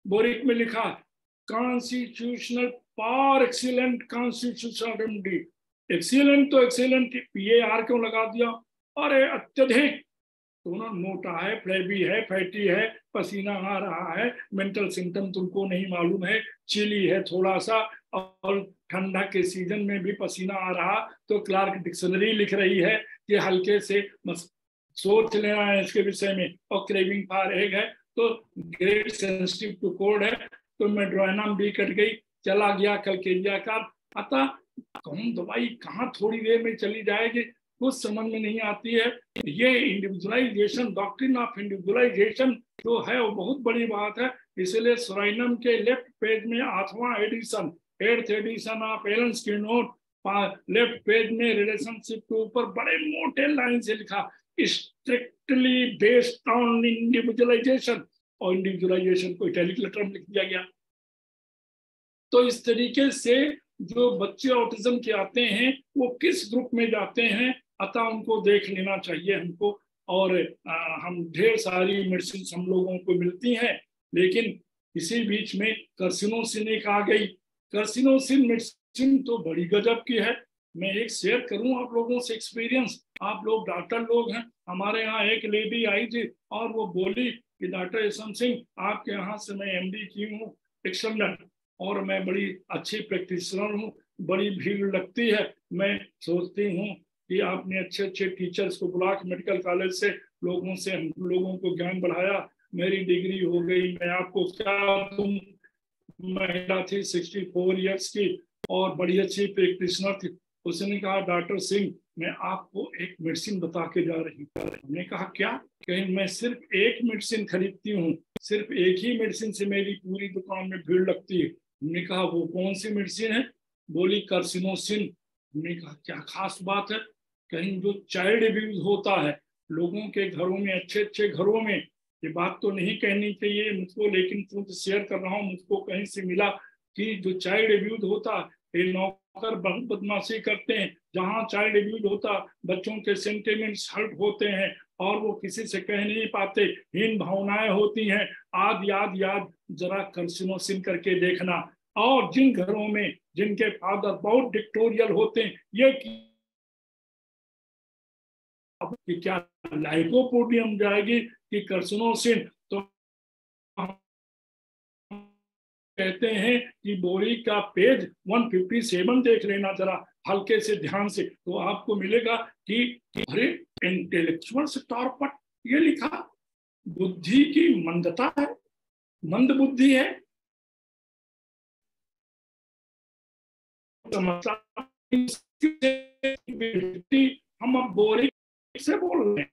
बोरिक में लिखा कॉन्स्टिट्यूशनल पार एक्सीलेंट कॉन्स्टिट्यूशनल रेमेडी। एक्सीलेंट तो एक्सीलेंट, PAR क्यों लगा दिया? अरे अत्यधिक, दोनों मोटा है, फ्लेबी है, फैटी है, पसीना आ रहा है, मेंटल सिम्टम तुमको नहीं मालूम है, चिली है थोड़ा सा, और ठंडा के सीजन में भी पसीना आ रहा। तो क्लार्क डिक्शनरी लिख रही है कि हल्के से सोच लेना है इसके विषय में, और क्रेविंग फॉर एग है तो ग्रेट सेंसिटिव टू कोल्ड है। तो मेड्रोइनम भी कट गई, चला गया कलकेरिया का। अतः कौन दवाई कहाँ थोड़ी देर में चली जाएगी कुछ समझ में नहीं आती है। ये इंडिविजुअलाइजेशन, डॉक्ट्रिन ऑफ इंडिविजुअलाइजेशन जो है वो बहुत बड़ी बात है। इसलिए सोराइनम के लेफ्ट पेज में 8वां edition, 8th edition of Allen's keynote, left page में रिलेशनशिप के ऊपर बड़े मोटे लाइन से लिखा स्ट्रिक्टली बेस्ड ऑन इंडिविजुअलाइजेशन, और इंडिविजुअलाइजेशन को इटैलिक लेटर में लिख दिया गया। तो इस तरीके से जो बच्चे ऑटिज्म के आते हैं वो किस ग्रुप में जाते हैं, अतः उनको देख लेना चाहिए हमको। और हम ढेर सारी मेडिसिन हम लोगों को मिलती हैं, लेकिन इसी बीच में कार्सिनोसिन एक आ गई। कार्सिनोसिन मेडिसिन तो बड़ी गजब की है। मैं एक शेयर करूं आप लोगों से एक्सपीरियंस, आप लोग डॉक्टर लोग हैं। हमारे यहाँ एक लेडी आई थी और वो बोली कि डॉक्टर यशवंत सिंह आपके यहाँ से मैं MD की हूँ एक्सटर्नल, और मैं बड़ी अच्छी प्रैक्टिशनर हूँ, बड़ी भीड़ लगती है। मैं सोचती हूँ कि आपने अच्छे अच्छे टीचर्स को बुला के मेडिकल कॉलेज से लोगों से हम लोगों को ज्ञान बढ़ाया, मेरी डिग्री हो गई, मैं आपको क्या दूं? महिला थी 64 ईयर्स की और बड़ी अच्छी प्रैक्टिशनर थी। उसने कहा डॉक्टर सिंह मैं आपको एक मेडिसिन बता के जा रही हूँ। हमने कहा क्या? कहीं मैं सिर्फ एक मेडिसिन खरीदती हूँ, सिर्फ एक ही मेडिसिन से मेरी पूरी दुकान में भीड़ लगती है। हमने कहा वो कौन सी मेडिसिन है? बोली कार्सिनोसिन। हमने कहा क्या खास बात है? कहीं जो चाइल्ड अब्यूज होता है लोगों के घरों में, अच्छे अच्छे घरों में, ये बात तो नहीं कहनी चाहिए मुझको, लेकिन तुमसे शेयर कर रहा हूँ, मुझको कहीं से मिला कि जो चाइल्ड अब्यूज होता ये नौकर बहुत बदमाशी करते हैं। जहाँ चाइल्ड अब्यूज होता बच्चों के सेंटिमेंट्स हर्ट होते हैं और वो किसी से कह नहीं पाते, हीन भावनाएं होती हैं। आद याद याद जरा कार्सिनोसिन करके देखना। और जिन घरों में जिनके फादर बहुत डिक्टोरियल होते हैं, ये कि क्या लाइकोपोडियम जाएगी कि कार्सिनोसिन? तो कहते हैं कि बोरी का पेज 157 देख लेना जरा हल्के से ध्यान से, तो आपको मिलेगा कि अरे इंटेलेक्चुअल टॉर्पट ये लिखा, बुद्धि की मंदता है, मंद बुद्धि है। हम अब बोरी से बोल रहे हैं,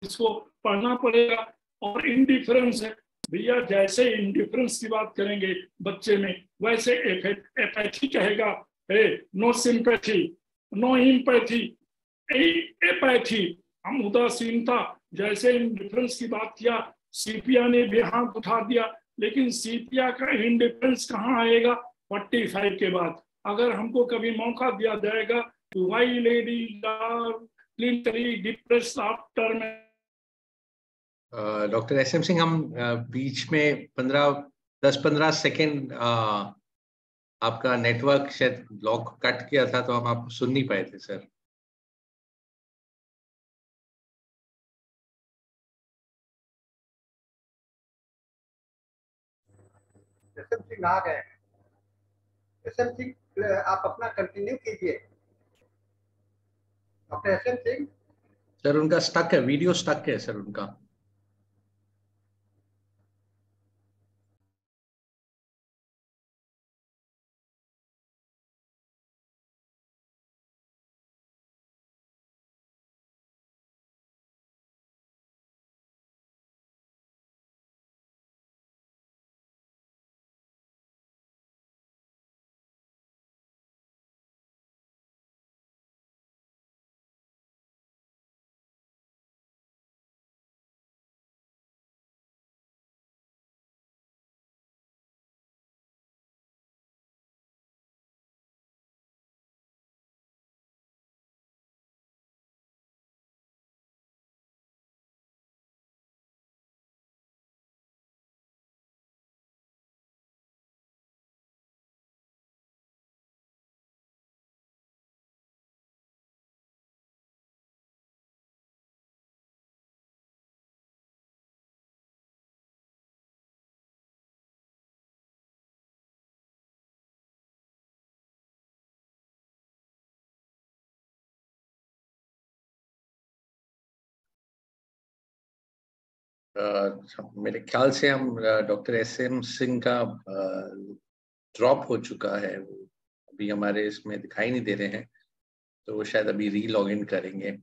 इसको पढ़ना पड़ेगा। और इनडिफरेंस है भैया, जैसे इंडिफरेंस की बात करेंगे बच्चे में, वैसे एपैथी कहेगा, no sympathy, no empathy, apathy, हम उदासीनता। जैसे इंडिफरेंस की बात किया, सीपिया ने भी हाथ उठा दिया, लेकिन सीपिया का इंडिफरेंस कहाँ आएगा? 45 के बाद। अगर हमको कभी मौका दिया जाएगा तो वाई लेडी डिप्रेस आफ्टर में। डॉक्टर SM सिंह, हम बीच में 10-15 सेकेंड आपका नेटवर्क शायद ब्लॉक कट किया था, तो हम आपको सुन नहीं पाए थे सर। SM सिंह आ गए। SM सिंह आप अपना कंटिन्यू कीजिए। डॉक्टर SM सिंह सर उनका स्टक है, वीडियो स्टक है सर उनका। मेरे ख्याल से हम डॉक्टर SM सिंह का ड्रॉप हो चुका है, वो अभी हमारे इसमें दिखाई नहीं दे रहे हैं, तो वो शायद अभी री लॉग इन करेंगे।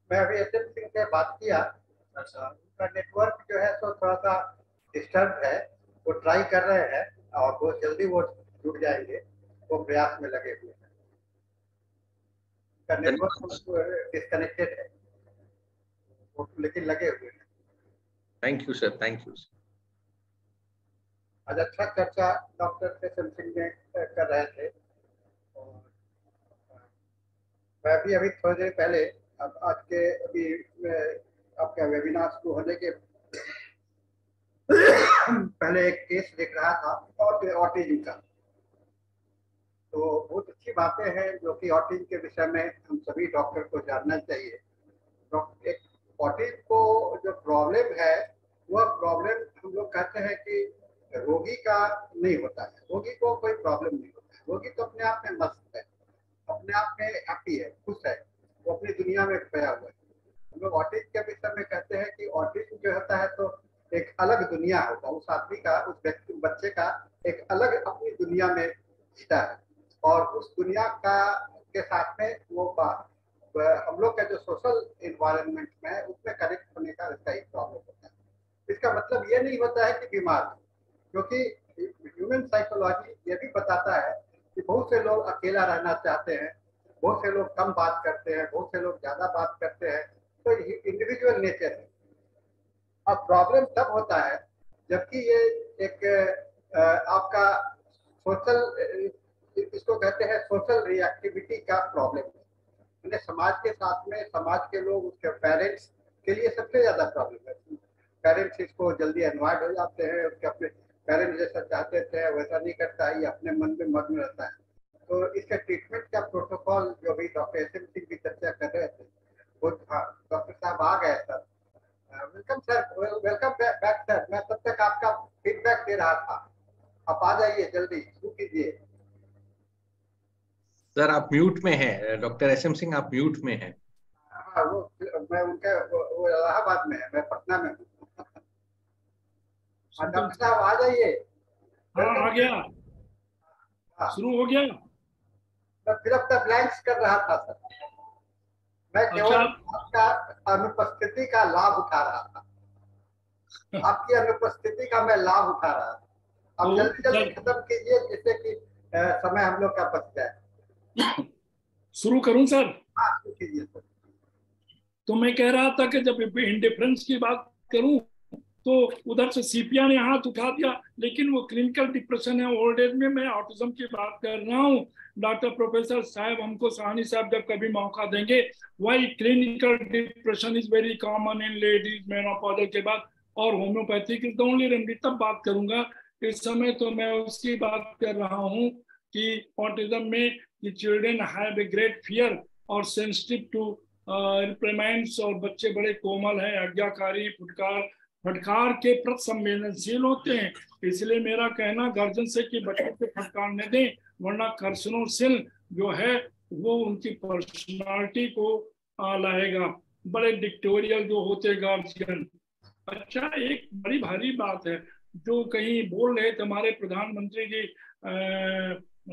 मैं अभी SM सिंह से बात किया। अच्छा, उनका नेटवर्क जो है तो थोड़ा सा डिस्टर्ब है, वो ट्राई कर रहे हैं और बहुत जल्दी वो जुड़ जाएंगे, वो प्रयास में लगे हुए हैं। उनका नेटवर्क डिस्कनेक्टेड है, वो लेकिन लगे हुए हैं। Thank you sir, thank you. आज अच्छा चर्चा डॉक्टर SM सिंह ने कर रहे थे, और मैं भी अभी थोड़ी देर पहले अब आज के अभी आपका वेबिनार शुरू होने के पहले एक केस देख रहा था और ऑटिज्म का। तो बहुत अच्छी बातें हैं जो कि ऑटिज्म के विषय में हम सभी डॉक्टर को जानना चाहिए। एक ऑटिज्म को जो प्रॉब्लम है, वह प्रॉब्लम हम लोग कहते हैं कि रोगी का नहीं होता है, रोगी को कोई प्रॉब्लम नहीं होता है, रोगी तो अपने आप में मस्त है, अपने आप में हैप्पी है, खुश है, वो अपनी दुनिया में खोया हुआ है। हम लोग ऑटिज्म के विषय में कहते हैं कि ऑटिज्म जो होता है तो एक अलग दुनिया होता है, उस आदमी का, उस व्यक्ति बच्चे का एक अलग अपनी दुनिया में जीता है, और उस दुनिया का के साथ में वो हम लोग का जो सोशल इन्वायरमेंट में है उसमें कनेक्ट होने का इसका एक प्रॉब्लम होता है। इसका मतलब ये नहीं होता है कि बीमार है, क्योंकि ह्यूमन साइकोलॉजी ये भी बताता है कि बहुत से लोग अकेला रहना चाहते हैं, बहुत से लोग कम बात करते हैं, बहुत से लोग ज्यादा बात करते हैं, तो इंडिविजुअल नेचर है। अब प्रॉब्लम तब होता है जबकि ये एक आपका सोशल, इसको कहते हैं सोशल रिएक्टिविटी का प्रॉब्लम है। समाज के साथ में समाज के लोग, उसके पेरेंट्स के लिए सबसे ज्यादा प्रॉब्लम है। पेरेंट्स इसको जल्दी अनवाइड हो जाते हैं, उसके अपने पेरेंट्स जैसा चाहते थे वैसा नहीं करता है, ये अपने मन में मग्न रहता है। तो इसके ट्रीटमेंट का प्रोटोकॉल जो भी डॉक्टर SM सिंह भी चर्चा कर रहे थे, वो डॉक्टर साहब आ गए sir. Welcome sir, welcome back sir. मैं तब तक आपका फीडबैक दे रहा था, आप आ जाइए, जल्दी शुरू कीजिए। सर आप म्यूट में हैं, डॉक्टर SM सिंह आप म्यूट में हैं। हाँ, वो मैं उनका वो इलाहाबाद में है, मैं पटना में हूँ। डॉक्टर साहब आ जाइए। हाँ आ गया, हाँ, शुरू हो गया। मैं फिर अब तक ब्लैंक्स कर रहा था सर। मैं केवल अच्छा आपका अनुपस्थिति का लाभ उठा रहा था, आपकी अनुपस्थिति का मैं लाभ उठा रहा था। अब तो जल्दी जल्दी सर खत्म कीजिए जिससे कि समय हम लोग का बच जाए। शुरू करूं सर? हाँ शुरू कीजिए सर। तो मैं कह रहा था कि जब इंडिफरेंस की बात करूं तो उधर से सीपिया ने हाथ उठा दिया, लेकिन वो क्लिनिकल डिप्रेशन है ओल्ड एज में। मैं ऑटिज्म की बात कर रहा हूँ। डॉक्टर प्रोफेसर साहब हमको, साहनी साहब जब कभी मौका देंगे, why clinical depression is very common in ladies menopausal के बाद, और homeopathic is the only remedy, तब बात करूंगा। इस समय तो मैं उसकी बात कर रहा हूँ कि ऑटिज्म में children have a great fear और सेंसिटिव टू रिप्रिमांड्स, और बच्चे बड़े कोमल हैं, आज्ञाकारी, फटकार के प्रति संवेदनशील होते हैं। इसलिए मेरा कहना गार्जियन से कि बच्चों को फटकारने दें, वरना कर्षणों जो है वो उनकी पर्सनालिटी को लाएगा। बड़े डिक्टोरियल जो होते गार्जियन। अच्छा, एक बड़ी भारी बात है जो कहीं बोल रहे थे हमारे प्रधानमंत्री जी,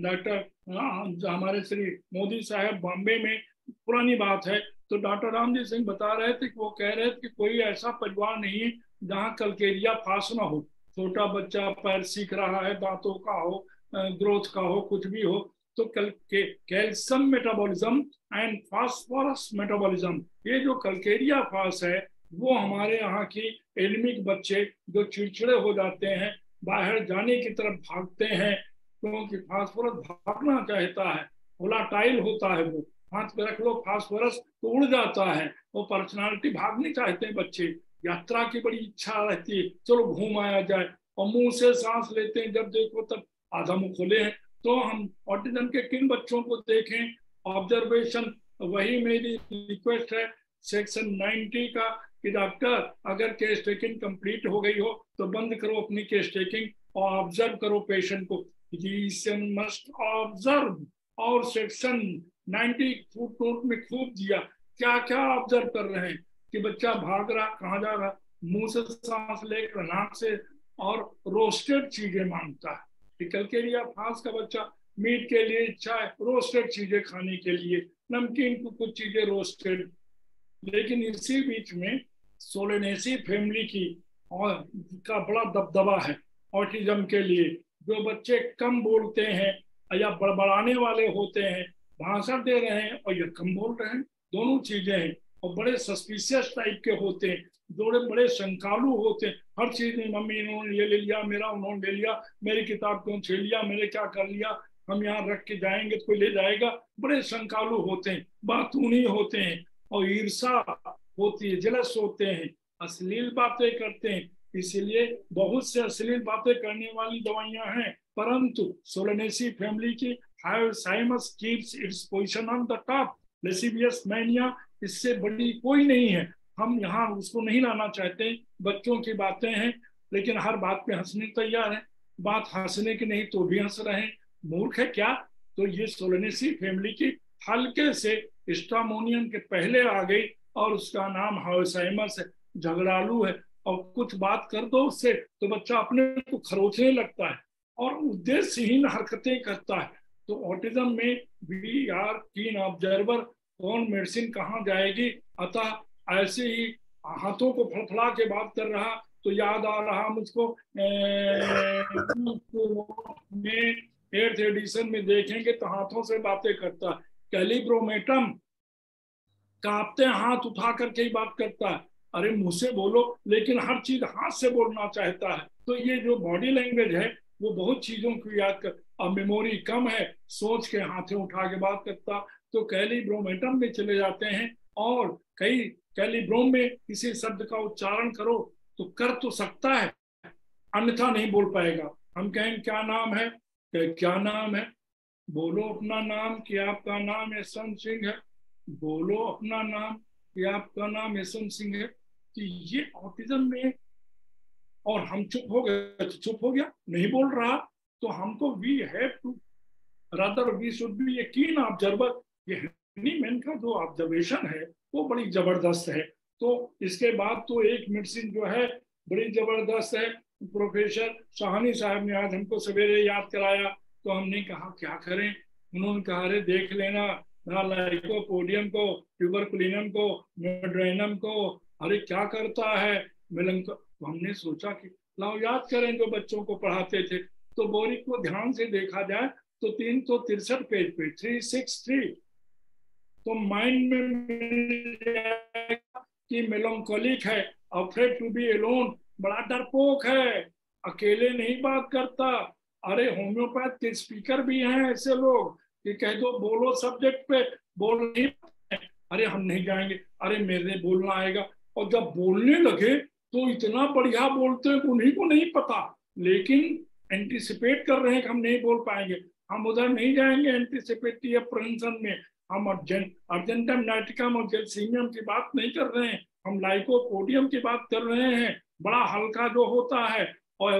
डॉक्टर हमारे श्री मोदी साहब बॉम्बे में, पुरानी बात है, तो डॉक्टर रामजी सिंह बता रहे थे कि वो कह रहे थे कि कोई ऐसा परिवार नहीं है जहाँ कलकेरिया फास्ट ना हो। छोटा बच्चा पैर सीख रहा है, दांतों का हो, ग्रोथ का हो, कुछ भी हो, तो calcium metabolism and phosphorus metabolism, ये जो कलकेरिया फास्ट है, वो हमारे यहाँ की एलिमिक बच्चे जो चिड़चिड़े हो जाते हैं, बाहर जाने की तरफ भागते हैं, क्योंकि फास्फोरस भागना चाहता है, वोलाटाइल होता है, वो हाथ पे रख लो फास्फोरस तो उड़ जाता है। वो पर्सनालिटी भागनी चाहते हैं बच्चे, यात्रा की बड़ी इच्छा रहती है, चलो घूम आया जाए, और मुंह से सांस लेते हैं, जब देखो तब आधा मुंह खोले हैं। तो हम ऑटिज्म के किन बच्चों को देखें, ऑब्जर्वेशन, वही मेरी रिक्वेस्ट है सेक्शन 90 का कि डॉक्टर अगर केस टेकिंग कंप्लीट हो गई हो तो बंद करो अपनी केस टेकिंग और ऑब्जर्व करो पेशेंट को, मस्ट ऑब्जर्व। और सेक्शन 90 फुटनोट में खूब दिया क्या क्या ऑब्जर्व कर रहे हैं कि बच्चा भाग रहा, कहाँ जा रहा, मुंह से सांस लेकर, नाक से, और रोस्टेड चीजें मांगता है। कलकेरिया फास्ट का बच्चा मीट के लिए इच्छा है, रोस्टेड चीजें खाने के लिए, नमकीन को कुछ चीजें रोस्टेड। लेकिन इसी बीच में सोलेनेसी फैमिली की और का बड़ा दबदबा है ऑटिज्म के लिए। जो बच्चे कम बोलते हैं या बड़बड़ाने वाले होते हैं, भाषण दे रहे हैं और ये कम बोल रहे हैं, दोनों चीजें हैं, और बड़े सस्पिशियस टाइप के होते हैं, जोड़े बड़े शंकालु होते हैं, हर चीज में मम्मी इन्होंने ये ले लिया, मेरा उन्होंने ले लिया, मेरी किताब क्यों छीन लिया, मेरे क्या कर लिया, हम यहाँ रख के जाएंगे तो कोई ले जाएगा, बड़े शंकालु होते हैं, बातूनी होते हैं, और ईर्षा होती है, जलस होते हैं, अश्लील बातें करते हैं। इसलिए बहुत से अश्लील बातें करने वाली दवाइयां हैं, परंतु सोलेनेसी फैमिली की Hyoscyamus keeps its position on the top, lascivious mania इससे बड़ी कोई नहीं है। हम यहाँ उसको नहीं लाना चाहते, बच्चों की बातें हैं, लेकिन हर बात पे हंसने तैयार है, बात हंसने की नहीं तो भी हंस रहे हैं, मूर्ख है क्या? तो ये सोलेनेसी फैमिली की हल्के से स्ट्रामोनियन के पहले आ गई, और उसका नाम हाइसाइमस है, झगड़ालू है, और कुछ बात कर दो उससे तो बच्चा अपने को खरोचने लगता है और उद्देश्यहीन हरकतें करता है। तो ऑटिज्म में वी आर कीन ऑब्जर्वर, कौन मेडिसिन कहाँ जाएगी। अतः ऐसे ही हाथों को फड़फड़ा के बात कर रहा तो याद आ रहा मुझको, में 8th एडिशन में देखेंगे तो हाथों से बातें करता है, कैलिब्रोमेटम कांपते हाथ उठा करके ही बात करता है। अरे मुंह से बोलो, लेकिन हर चीज हाथ से बोलना चाहता है। तो ये जो बॉडी लैंग्वेज है वो बहुत चीजों को याद कर, अब मेमोरी कम है, सोच के हाथें उठा के बात करता। तो कैलिब्रोमेटम में चले जाते हैं, और कई कैलिब्रोम में किसी शब्द का उच्चारण करो तो कर तो सकता है, अन्यथा नहीं बोल पाएगा। हम कहें क्या नाम है, क्या नाम है, बोलो अपना नाम कि आपका नाम यशवंत सिंह है, बोलो अपना नाम कि आपका नाम यशवंत सिंह है। तो ये ऑटिज्म में, और हम चुप हो गए तो चुप हो गया, नहीं बोल रहा, तो हमको we have to rather we should be a keen observer. ये हैनीमैन का जो ऑब्जर्वेशन है वो बड़ी जबरदस्त है। तो इसके बाद तो एक मेडिसिन जो है बड़ी जबरदस्त है, प्रोफेसर साहनी साहब ने आज हमको सवेरे याद कराया, तो हमने कहा क्या करें। उन्होंने कहा अरे देख लेना लाइकोपोडियम को, ट्यूबरकुलिनम को, मेड्रेनम को, अरे क्या करता है मेलंको। तो हमने सोचा कि लाओ याद करें जो बच्चों को पढ़ाते थे। तो बोरिक को ध्यान से देखा जाए तो 363 पेज पे 363 तो माइंड में मिल जाएगा कि मेलंकोलिक है, अफ्रेड टू बी एलोन, बड़ा डरपोक है, अकेले नहीं बात करता। अरे होम्योपैथ के स्पीकर भी हैं ऐसे लोग कि कह दो बोलो सब्जेक्ट पे, बोल नहीं पाते, अरे हम नहीं जाएंगे, अरे मेरे बोलना आएगा। और जब बोलने लगे तो इतना बढ़िया बोलते हैं उन्हीं को नहीं पता, लेकिन एंटिसिपेट कर रहे हैं कि हम नहीं बोल पाएंगे, हम उधर नहीं जाएंगे एंटिसिपेटरी अप्रहेंशन में। हम अर्जेंटम नाइटिकम और जेलसीमियम की बात नहीं कर रहे हैं, हम लाइकोपोडियम की बात कर रहे हैं, बड़ा हल्का जो होता है, और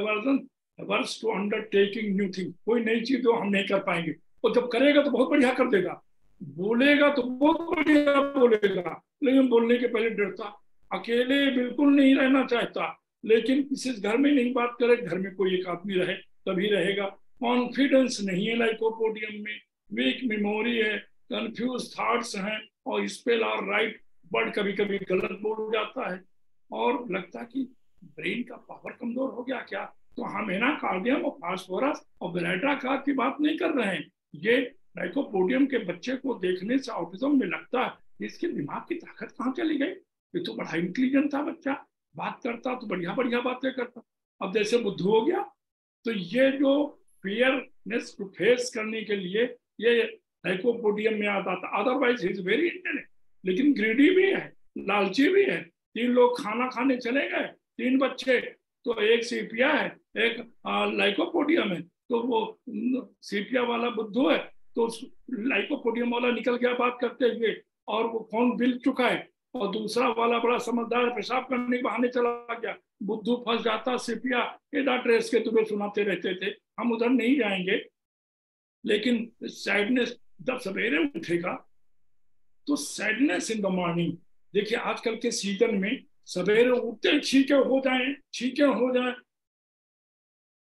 averse to undertaking new thing, कोई नई चीज जो हम नहीं कर पाएंगे, और जब करेगा तो बहुत बढ़िया कर देगा, बोलेगा तो बहुत बढ़िया बोलेगा, लेकिन बोलने के पहले डरता, अकेले बिल्कुल नहीं रहना चाहता, लेकिन किसी घर में नहीं बात करे, घर में कोई एक आदमी रहे तभी रहेगा। कॉन्फिडेंस नहीं है लाइकोपोडियम में, वीक मेमोरी है, कंफ्यूज थॉट्स हैं, और स्पेल और राइट वर्ड कभी कभी गलत बोल जाता है, और लगता कि ब्रेन का पावर कमजोर हो गया क्या। तो हम एनाकार्डियम और फास्फोरस और बेरेटा कार्ड की बात नहीं कर रहे हैं, ये लाइकोपोडियम के बच्चे को देखने से ऑटिज्म में लगता है इसके दिमाग की ताकत कहाँ चली गई, ये तो बड़ा इंटेलिजेंट था बच्चा, बात करता तो बढ़िया बढ़िया बातें करता, अब जैसे बुद्धू हो गया। तो ये जो फियरनेस को फेस करने के लिए ये लाइकोपोडियम में आता था, otherwise he is very intelligent, लेकिन ग्रीडी भी है, लालची भी है। 3 लोग खाना खाने चले गए, 3 बच्चे, तो एक सीपिया है, एक लाइकोपोडियम है, तो वो सीपिया वाला बुद्धू है, तो लाइकोपोडियम वाला निकल गया बात करते हुए, और वो फोन बिल चुका है, और दूसरा वाला बड़ा समझदार पेशाब करने के बहाने चला गया, बुद्धू फंस जाता, सीपिया एडा ट्रेस के तुम्हें सुनाते रहते थे, हम उधर नहीं जाएंगे। लेकिन सैडनेस जब सवेरे उठेगा तो सैडनेस इन द मॉर्निंग, देखिए आजकल के सीजन में सवेरे उठते छींके हो जाए, छींके हो जाए,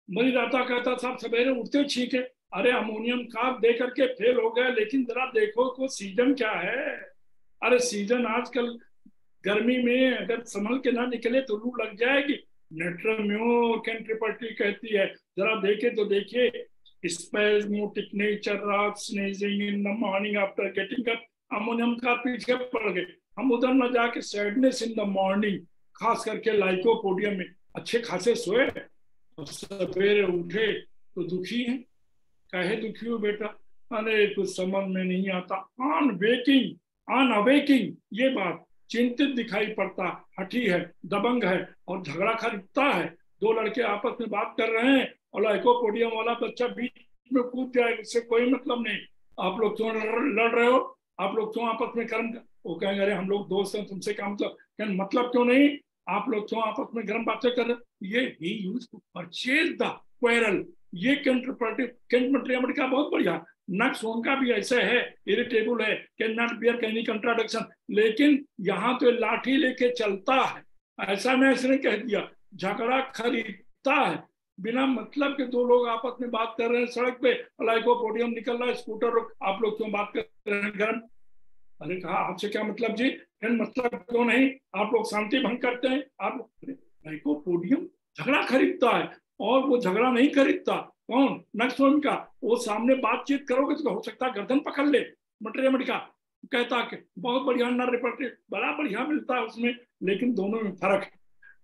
मरी दाता कहता साहब सवेरे उठते छींके, अरे अमोनियम कार्ब दे करके फेल हो गया, लेकिन जरा देखो को सीजन क्या है। अरे सीजन आजकल गर्मी में अगर संभल के ना निकले तो लू लग जाएगी, नेट्रम्यो कैंट्रिपर्टी कहती है, जरा देखे तो देखिए, spasmodic nature, sneezing in the morning after getting up, ammonium का पीछे पड़ गए। हम उधर न जाके सैडनेस इन द मॉर्निंग, खास करके लाइकोपोडियम में अच्छे खासे सोए और सवेरे उठे तो दुखी हैं। काहे दुखी हो बेटा, अरे कुछ समझ में नहीं आता, ऑन अवेकिंग ये बात, चिंतित दिखाई पड़ता, हठी है, दबंग है, और झगड़ा खरीदता है। 2 लड़के आपस में बात कर रहे हैं और लाइकोपोडियम वाला बच्चा बीच में कूद जाए, इससे कोई मतलब नहीं, आप लोग क्यों लड़ रहे हो, आप लोग क्यों आपस में कर्म, वो कहेंगे अरे हम लोग दोस्त हैं, तुमसे क्या मतलब क्यों नहीं, आप लोग क्यों आपस में गर्म बातें कर रहे। ये ही used to purchase the quarrel. ये केंट का बहुत बढ़िया, नक्स उनका भी ऐसे है, इरिटेबल है, can not bear any contradiction, लेकिन यहाँ तो लाठी लेके चलता है, ऐसा मैं इसने कह दिया, झगड़ा खरीदता है, बिना मतलब के 2 लोग आपस में बात कर रहे हैं सड़क पे, लाइकोपोडियम निकल रहा है, स्कूटर, आप लोग क्यों बात कर रहे हैं गर्म। अरे कहा आपसे क्या मतलब जी, मतलब क्यों नहीं, आप लोग शांति भंग करते हैं, आप लाइकोपोडियम झगड़ा खरीदता है, और वो झगड़ा नहीं खरीदता कौन, नक्सोन का, वो सामने बातचीत करोगे तो हो सकता है गर्दन पकड़ ले, मटेरियम का कहता कि बहुत बढ़िया नर रिपोर्ट बड़ा बढ़िया मिलता है उसमें, लेकिन दोनों में फर्क है।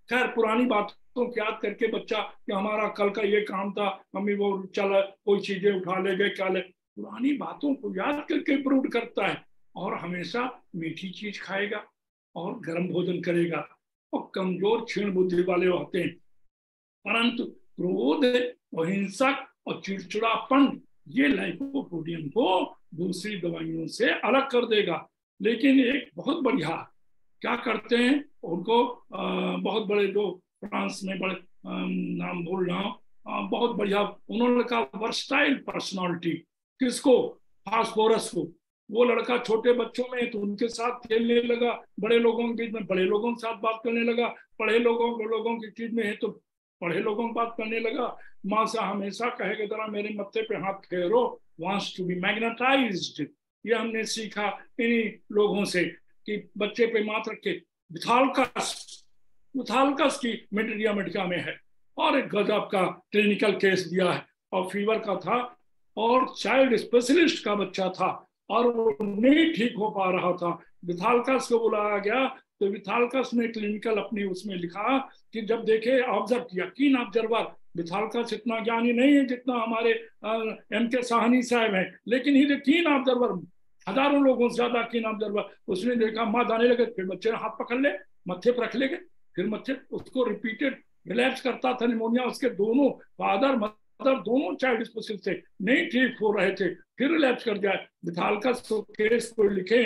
खैर पुरानी बातों को याद करके बच्चा कि हमारा कल का ये काम था, मम्मी वो चल कोई चीजें उठा ले गए, क्या ले, पुरानी बातों को याद करके ब्रूड करता है, और हमेशा मीठी चीज खाएगा और गर्म भोजन करेगा, और कमजोर क्षीण बुद्धि वाले होते हैं। परंतु क्रोध और हिंसक और चिड़चिड़ापन ये लाइकोपोडियम को दूसरी दवाइयों से अलग कर देगा। लेकिन एक बहुत बढ़िया क्या करते हैं उनको, बहुत बड़े जो फ्रांस में बड़े नाम बोल रहा हूँ, बहुत बढ़िया उन्होंने कहा वर्सटाइल पर्सनालिटी, किसको, फास्फोरस को। वो लड़का छोटे बच्चों में तो उनके साथ खेलने लगा, बड़े लोगों के बीच में बड़े लोगों के साथ बात करने लगा, पढ़े लोगों की चीज में है तो पढ़े लोगों की बात करने लगा। माँ से हमेशा कहेगा जरा मेरे मत्थे पे हाथ फेरो, वांट्स टू बी मैग्नेटाइज्ड। ये हमने सीखा इन्हीं लोगों से कि बच्चे पे माथ रखे। मिथालकस की मेडिका में है और एक गजब का क्लिनिकल केस दिया है और फीवर का था और चाइल्ड स्पेशलिस्ट का बच्चा था और वो नहीं ठीक हो पा रहा था। विथालकस को बुलाया गया तो विथालकस ने क्लिनिकल अपनी उसमें लिखा कि जब देखे ऑब्जर्व किया, कीन ऑब्जर्वर। विथालकस इतना ज्ञानी नहीं है जितना हमारे M.K. साहनी साहब हैं, लेकिन ही कीन ऑब्जर्वर, हजारों लोगों से ज्यादा कीन ऑब्जर्वर। उसने देखा माँ जाने लगे, फिर बच्चे ने हाथ पकड़ ले, मत्थे पर रख लेंगे, फिर मत्थे उसको रिपीटेड रिलैप्स करता था निमोनिया। उसके दोनों फादर मदर दोनों चाइल्ड स्पेशलिस्ट थे, नहीं ठीक हो रहे थे, फिर रिलैप्स कर दिया। विथालकस केस को लिखे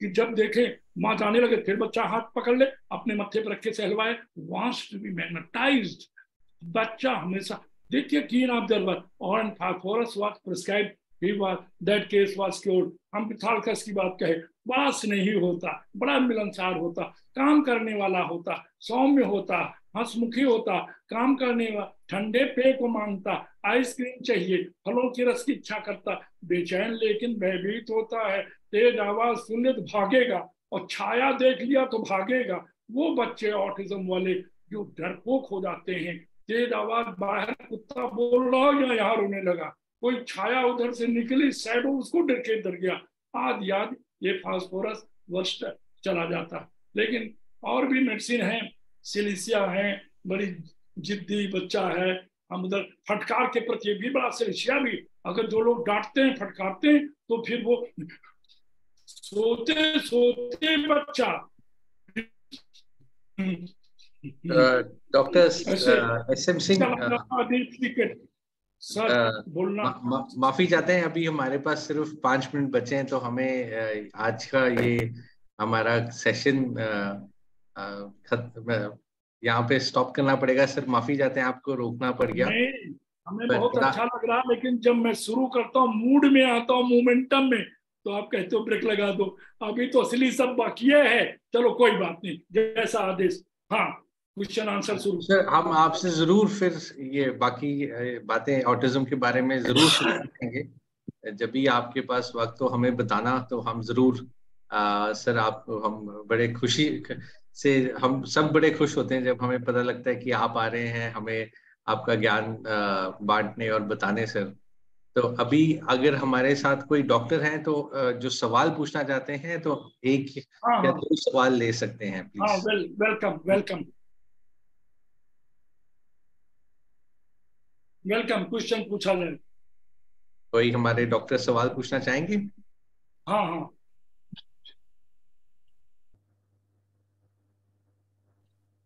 कि जब देखे माँ जाने लगे, फिर बच्चा हाथ पकड़ ले, अपने मत्थे पर रखे से हलवाए, वांट्स टू बी मैग्नेटाइज्ड। बच्चा हमेशा देखिए कीन ऑब्जर्वर और phosphorus was prescribed, he was, that case was cured. हम विथालकस की बात कहे, बड़ा स्नेही होता, बड़ा मिलनसार होता, काम करने वाला होता, सौम्य होता, हंसमुखी होता, काम करने वाला, ठंडे पेय को मांगता, आइसक्रीम चाहिए, फलों की रस की इच्छा करता, बेचैन लेकिन भयभीत होता है, तेज आवाज सुन ले तो भागेगा और छाया देख लिया तो भागेगा। वो बच्चे ऑटिज्म वाले जो डरपोक हो जाते हैं, तेज आवाज बाहर कुत्ता बोल रहा हो या यहाँ रोने लगा, कोई छाया उधर से निकली, शैडो उसको डर के डर गया, आदि आदि, ये फास्फोरस वर्स्ट चला जाता। लेकिन और भी मेडिसिन है, सिलिसिया है, बड़ी जिद्दी बच्चा है, हम उधर फटकार के प्रति भी बड़ा सिलिसिया भी, अगर जो लोग डांटते हैं फटकारते हैं तो फिर वो सोते सोते बच्चा डॉक्टर SM सिंह सर बोलना माफी चाहते हैं, अभी हमारे पास सिर्फ 5 मिनट बचे हैं, तो हमें आज का ये हमारा सेशन यहाँ पे स्टॉप करना पड़ेगा। सर माफी चाहते हैं, आपको रोकना पड़ गया। नहीं, हमें बहुत अच्छा लग रहा, लेकिन जब मैं शुरू करता हूँ, मूड में आता हूँ, मोमेंटम में, तो आप कहते हो ब्रेक लगा दो। अभी तो असली सब बाकी है। चलो कोई बात नहीं, जैसा आदेश। हाँ, क्वेश्चन आंसर शुरू। सर हम आपसे जरूर फिर ये बाकी बातें ऑटिज्म के बारे में जरूर सीखेंगे, जब भी आपके पास वक्त हो हमें बताना, तो हम जरूर सर आपको, हम बड़े खुशी से, हम सब बड़े खुश होते हैं जब हमें पता लगता है कि आप आ रहे हैं हमें आपका ज्ञान बांटने और बताने। सर तो अभी अगर हमारे साथ कोई डॉक्टर हैं तो जो सवाल पूछना चाहते हैं तो एक या 2 सवाल ले सकते हैं please. Welcome welcome welcome, question पूछा जाए। कोई हमारे डॉक्टर सवाल पूछना चाहेंगे? हाँ हाँ,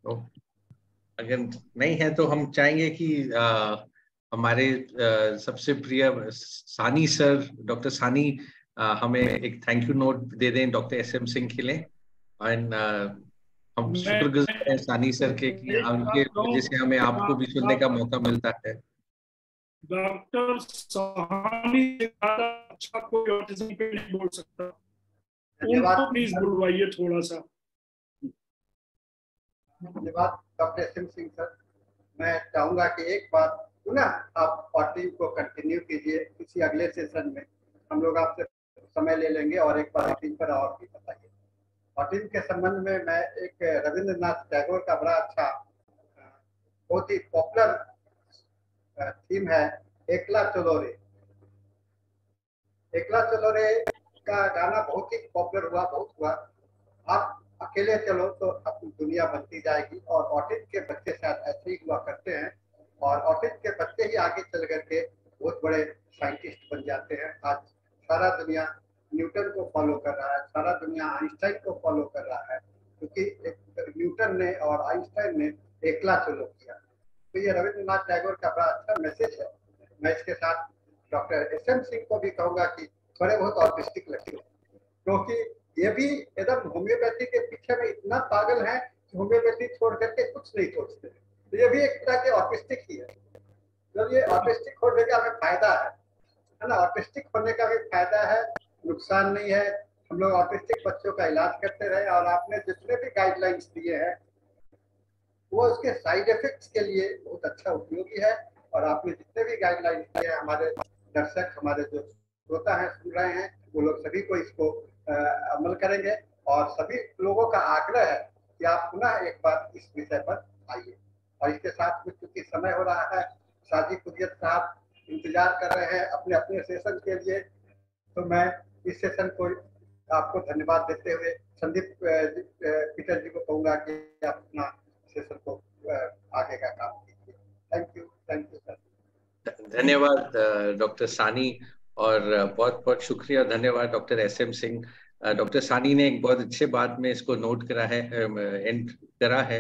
तो अगर नहीं है तो हम चाहेंगे कि हमारे सबसे प्रिय सानी सर, डॉक्टर सानी हमें एक थैंक यू नोट दे दें डॉक्टर SM सिंह के लिए। एंड हम शुक्रगुजार हैं सानी सर के कि उनके वजह से हमें आपको भी सुनने का मौका मिलता है। डॉक्टर साहनी अच्छा कोई ऑटिज्म पे नहीं बोल सकता, उनको प्लीज बुलवाइए थोड़ा सा। धन्यवाद डॉक्टर SM सिंह सर। मैं चाहूंगा कि एक बात पुनः आप ऑटिज्म को कंटिन्यू कीजिए, किसी अगले सेशन में हम लोग आपसे समय ले लेंगे और एक बार ऑटिज्म पर और भी बताइए। ऑटिज्म के संबंध में मैं एक रविंद्रनाथ टैगोर का बड़ा अच्छा बहुत ही पॉपुलर थीम है, एकला चलो रे। एकला चलो रे का गाना बहुत ही पॉपुलर हुआ, बहुत हुआ। आप अकेले चलो तो अपनी दुनिया बनती जाएगी, और ऑटिज्म के बच्चे शायद ऐसे ही हुआ करते हैं, और ऑटिज्म के बच्चे ही आगे चल करके बहुत बड़े साइंटिस्ट बन जाते हैं। आज सारा दुनिया न्यूटन को फॉलो कर रहा है, सारा दुनिया आइंस्टाइन को फॉलो कर रहा है, क्योंकि न्यूटन ने और आइंस्टाइन ने एकला चलो किया। तो ये रविंद्रनाथ टैगोर का बड़ा अच्छा मैसेज है। मैं इसके साथ डॉक्टर SM सिंह को भी कहूँगा कि थोड़े बहुत ऑटिस्टिक लगते हैं, क्योंकि ये भी एकदम होम्योपैथी के पीछे में इतना पागल है कि होम्योपैथी छोड़ करके कुछ नहीं सोचते। तो ये भी एक तरह के ऑटिस्टिक ही है। जब ये ऑटिस्टिक होने का हमें फायदा है ना, ऑटिस्टिक होने का भी फायदा है, नुकसान नहीं है। हम लोग ऑटिस्टिक बच्चों का इलाज करते रहे, और आपने जितने भी गाइडलाइंस दिए हैं वो उसके साइड इफेक्ट्स के लिए बहुत अच्छा उपयोगी है। और आपने जितने भी गाइडलाइन दिए हैं, हमारे दर्शक, हमारे जो श्रोता हैं, सुन रहे हैं, वो लोग सभी को इसको अमल करेंगे। और सभी लोगों का आग्रह है कि आप पुनः एक बार इस विषय पर आइए। और इसके साथ में चूंकि समय हो रहा है, शाजी कुदियत साहब इंतजार कर रहे हैं अपने अपने सेशन के लिए, तो मैं इस सेशन को आपको धन्यवाद देते हुए संदीप पीटर जी को कहूंगा कि आप अपना सेशन को आगे का काम कीजिए। Thank you sir. धन्यवाद डॉक्टर सानी, और बहुत बहुत शुक्रिया, धन्यवाद डॉक्टर SM सिंह। डॉक्टर सानी ने एक बहुत अच्छे बात में इसको नोट करा है, एंड करा है,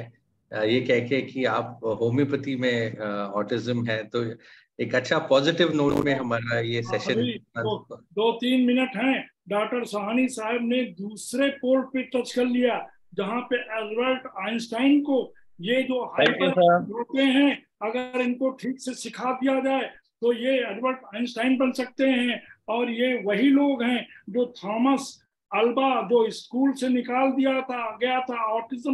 ये कह के कि आप होम्योपैथी में ऑटिज्म है, तो एक अच्छा पॉजिटिव नोट में हमारा ये सेशन। दो 3 मिनट हैं। डॉक्टर साहनी साहब ने दूसरे पोल पे टच कर लिया, जहां पे एल्बर्ट आइंस्टाइन को ये जो हाइपर होते हैं, अगर इनको ठीक से सिखा दिया जाए तो ये एल्बर्ट आइंस्टाइन बन सकते हैं। और ये वही लोग हैं जो थॉमस अल्वा, जो स्कूल से निकाल दिया गया था, ऑटिज्म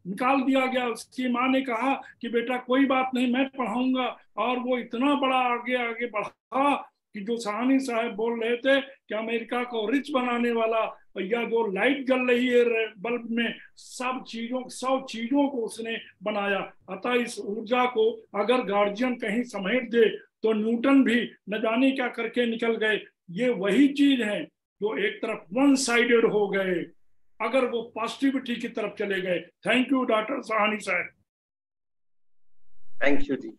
निकाल दिया गया, उसकी माँ ने कहा कि बेटा कोई बात नहीं, मैं पढ़ाऊंगा। और वो इतना बड़ा आगे आगे बढ़ा कि जो साहनी साहब बोल रहे थे कि अमेरिका को रिच बनाने वाला, या जो लाइट जल रही है बल्ब में, सब चीजों को उसने बनाया। अतः इस ऊर्जा को अगर गार्जियन कहीं समेट दे तो न्यूटन भी न जाने क्या करके निकल गए। ये वही चीज है जो एक तरफ वन साइडेड हो गए, अगर वो पॉजिटिविटी की तरफ चले गए। थैंक यू डॉक्टर साहनी साहब। थैंक यू जी।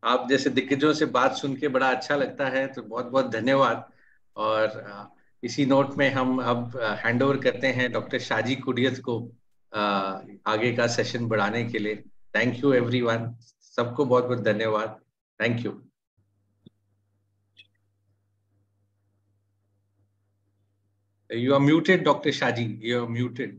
आप जैसे दिग्गजों से बात सुन के बड़ा अच्छा लगता है, तो बहुत बहुत धन्यवाद। और इसी नोट में हम अब हैंड ओवर करते हैं डॉक्टर शाजी कुडियत को आगे का सेशन बढ़ाने के लिए। थैंक यू एवरीवन, सबको बहुत बहुत धन्यवाद। Thank you. You are muted, Dr. Shaji. You are muted.